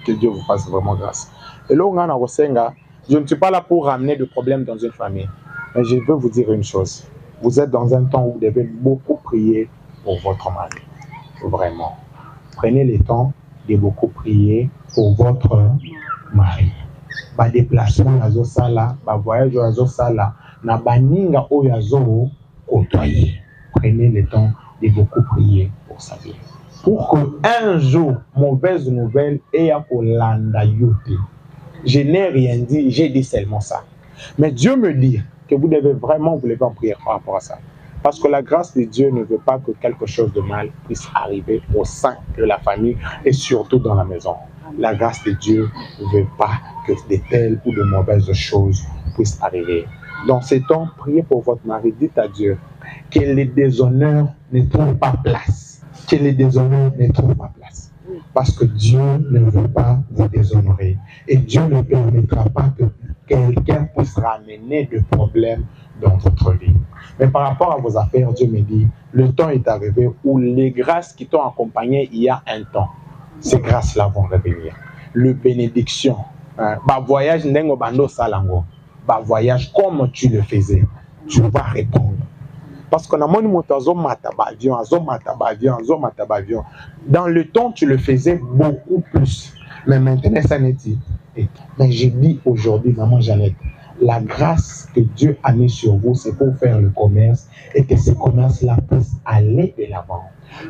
Que Dieu vous fasse vraiment grâce. Et là, je ne suis pas là pour ramener de problèmes dans une famille. Mais je veux vous dire une chose. Vous êtes dans un temps où vous devez beaucoup prier pour votre mari. Vraiment. Prenez le temps de beaucoup prier pour votre mari. Ba déplacement yazo sala, ba voyage yazo sala, na baninga o yazo côtoyer. Prenez le temps de beaucoup prier pour sa vie. Pour qu'un jour, mauvaise nouvelle ait à Kolanda yote. Je n'ai rien dit, j'ai dit seulement ça. Mais Dieu me dit que vous devez vraiment vous lever en prière par rapport à ça. Parce que la grâce de Dieu ne veut pas que quelque chose de mal puisse arriver au sein de la famille et surtout dans la maison. La grâce de Dieu ne veut pas que de telles ou de mauvaises choses puissent arriver. Dans ces temps, priez pour votre mari. Dites à Dieu que les déshonneurs ne trouvent pas place. Que les déshonneurs ne trouvent pas place. Parce que Dieu ne veut pas vous déshonorer. Et Dieu ne permettra pas que quelqu'un puisse ramener de problèmes dans votre vie. Mais par rapport à vos affaires, Dieu me dit, le temps est arrivé où les grâces qui t'ont accompagné il y a un temps, ces grâces-là vont revenir. Le bénédiction, voyage n'engo bando salango, voyage comme tu le faisais, tu vas répondre. Parce qu'on a mon avion. Dans le temps, tu le faisais beaucoup plus. Mais maintenant, ça n'est pas. Mais je dis aujourd'hui, maman Jeannette, la grâce que Dieu a mis sur vous, c'est pour faire le commerce et que ce commerce-là puisse aller de l'avant.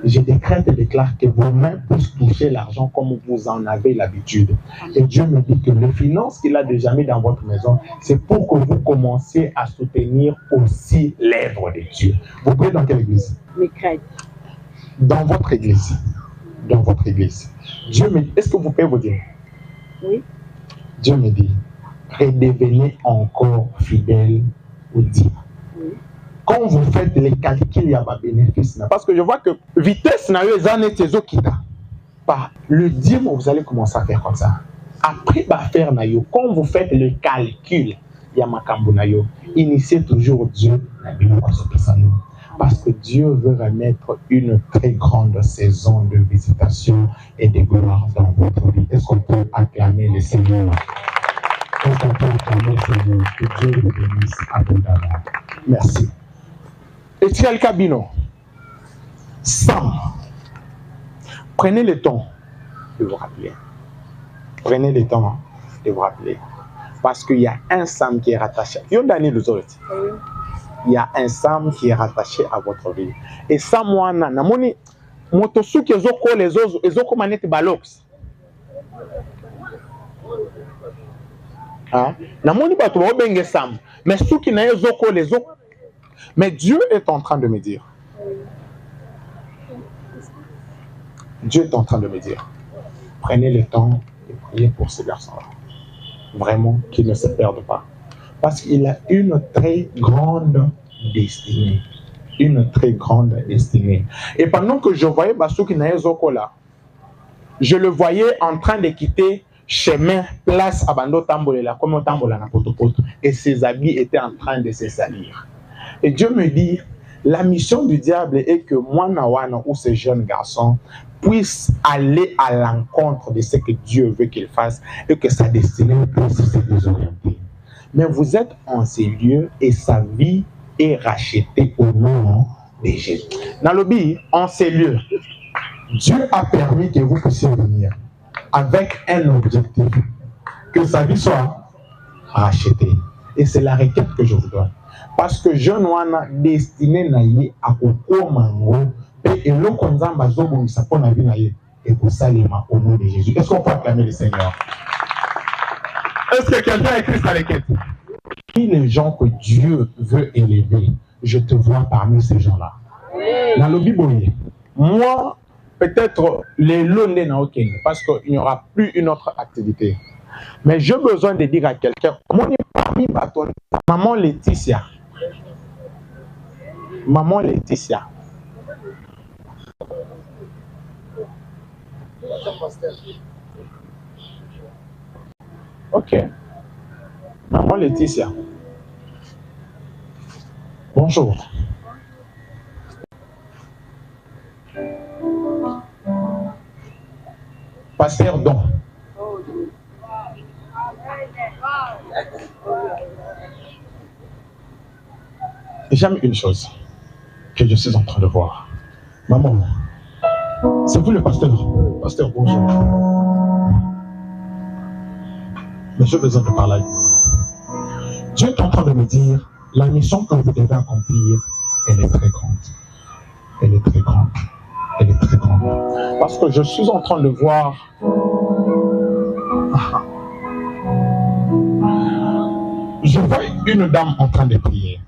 Je décrète et déclare que vos mains puissent toucher l'argent comme vous en avez l'habitude. Et Dieu me dit que les finances qu'il a déjà mis dans votre maison, c'est pour que vous commenciez à soutenir aussi l'œuvre de Dieu. Vous priez dans quelle église? Dans votre église. Dans votre église. Dieu me dit, est-ce que vous pouvez vous dire? Oui. Dieu me dit, redevenez encore fidèle au Dieu. Quand vous faites les calculs, il y a des bénéfices. Parce que je vois que vitesse n'a eu par le dîme, vous allez commencer à faire comme ça. Après, quand vous faites le calcul, il y a makambo nayo. Initiez toujours Dieu. Parce que Dieu veut remettre une très grande saison de visitation et de gloire dans votre vie. Est-ce qu'on peut acclamer le Seigneur? Est-ce qu'on peut acclamer le Seigneur? Que Dieu le bénisse abondamment. Merci. Etiel Kabino, Sam, prenez le temps de vous rappeler. Prenez le temps de vous rappeler. Parce qu'il y a un Sam qui est rattaché. Il y a un Sam qui est rattaché à votre vie. Et Sam, wana, namoni, motosuki ezoko les autres, ezoko manete balox. Namoni bato ba obenge Sam. Mais suki na ezoko les autres. Mais Dieu est en train de me dire. Dieu est en train de me dire. Prenez le temps de prier pour ces garçons-là. Vraiment, qu'ils ne se perdent pas. Parce qu'il a une très grande destinée. Une très grande destinée. Et pendant que je voyais Basuki Naezoko là, je le voyais en train de quitter chemin, place à Bando Tambolela, comme au Tambola na Potopoto. Et ses habits étaient en train de se salir. Et Dieu me dit, la mission du diable est que moi, Nawana, ou ces jeunes garçons, puissent aller à l'encontre de ce que Dieu veut qu'ils fassent et que sa destinée puisse se désorienter. Mais vous êtes en ces lieux et sa vie est rachetée au nom de Jésus. Dans le lobby, en ces lieux, Dieu a permis que vous puissiez venir avec un objectif, que sa vie soit rachetée. Et c'est la requête que je vous donne. Parce que je n'ai destiné naïe à Kokomango et le konzamba zobo misapon na vie naïe et pour ça les ma au nom de Jésus. Est-ce qu'on peut acclamer le Seigneur? Est-ce que quelqu'un a écrit sa requête? Qui les gens que Dieu veut élever, je te vois parmi ces gens-là. Dans le Bible, moi, peut-être les lundés n'a aucun, parce qu'il n'y aura plus une autre activité. Mais j'ai besoin de dire à quelqu'un, maman Laetitia. Maman Laetitia. Ok. Maman Laetitia. Bonjour. Pasteur Don. Et j'aime une chose que je suis en train de voir. Maman, c'est vous le pasteur. Pasteur, bonjour. Mais j'ai besoin de parler avec vous. Dieu est en train de me dire, la mission que vous devez accomplir, elle est très grande. Elle est très grande. Elle est très grande. Parce que je suis en train de voir... Je vois une dame en train de prier.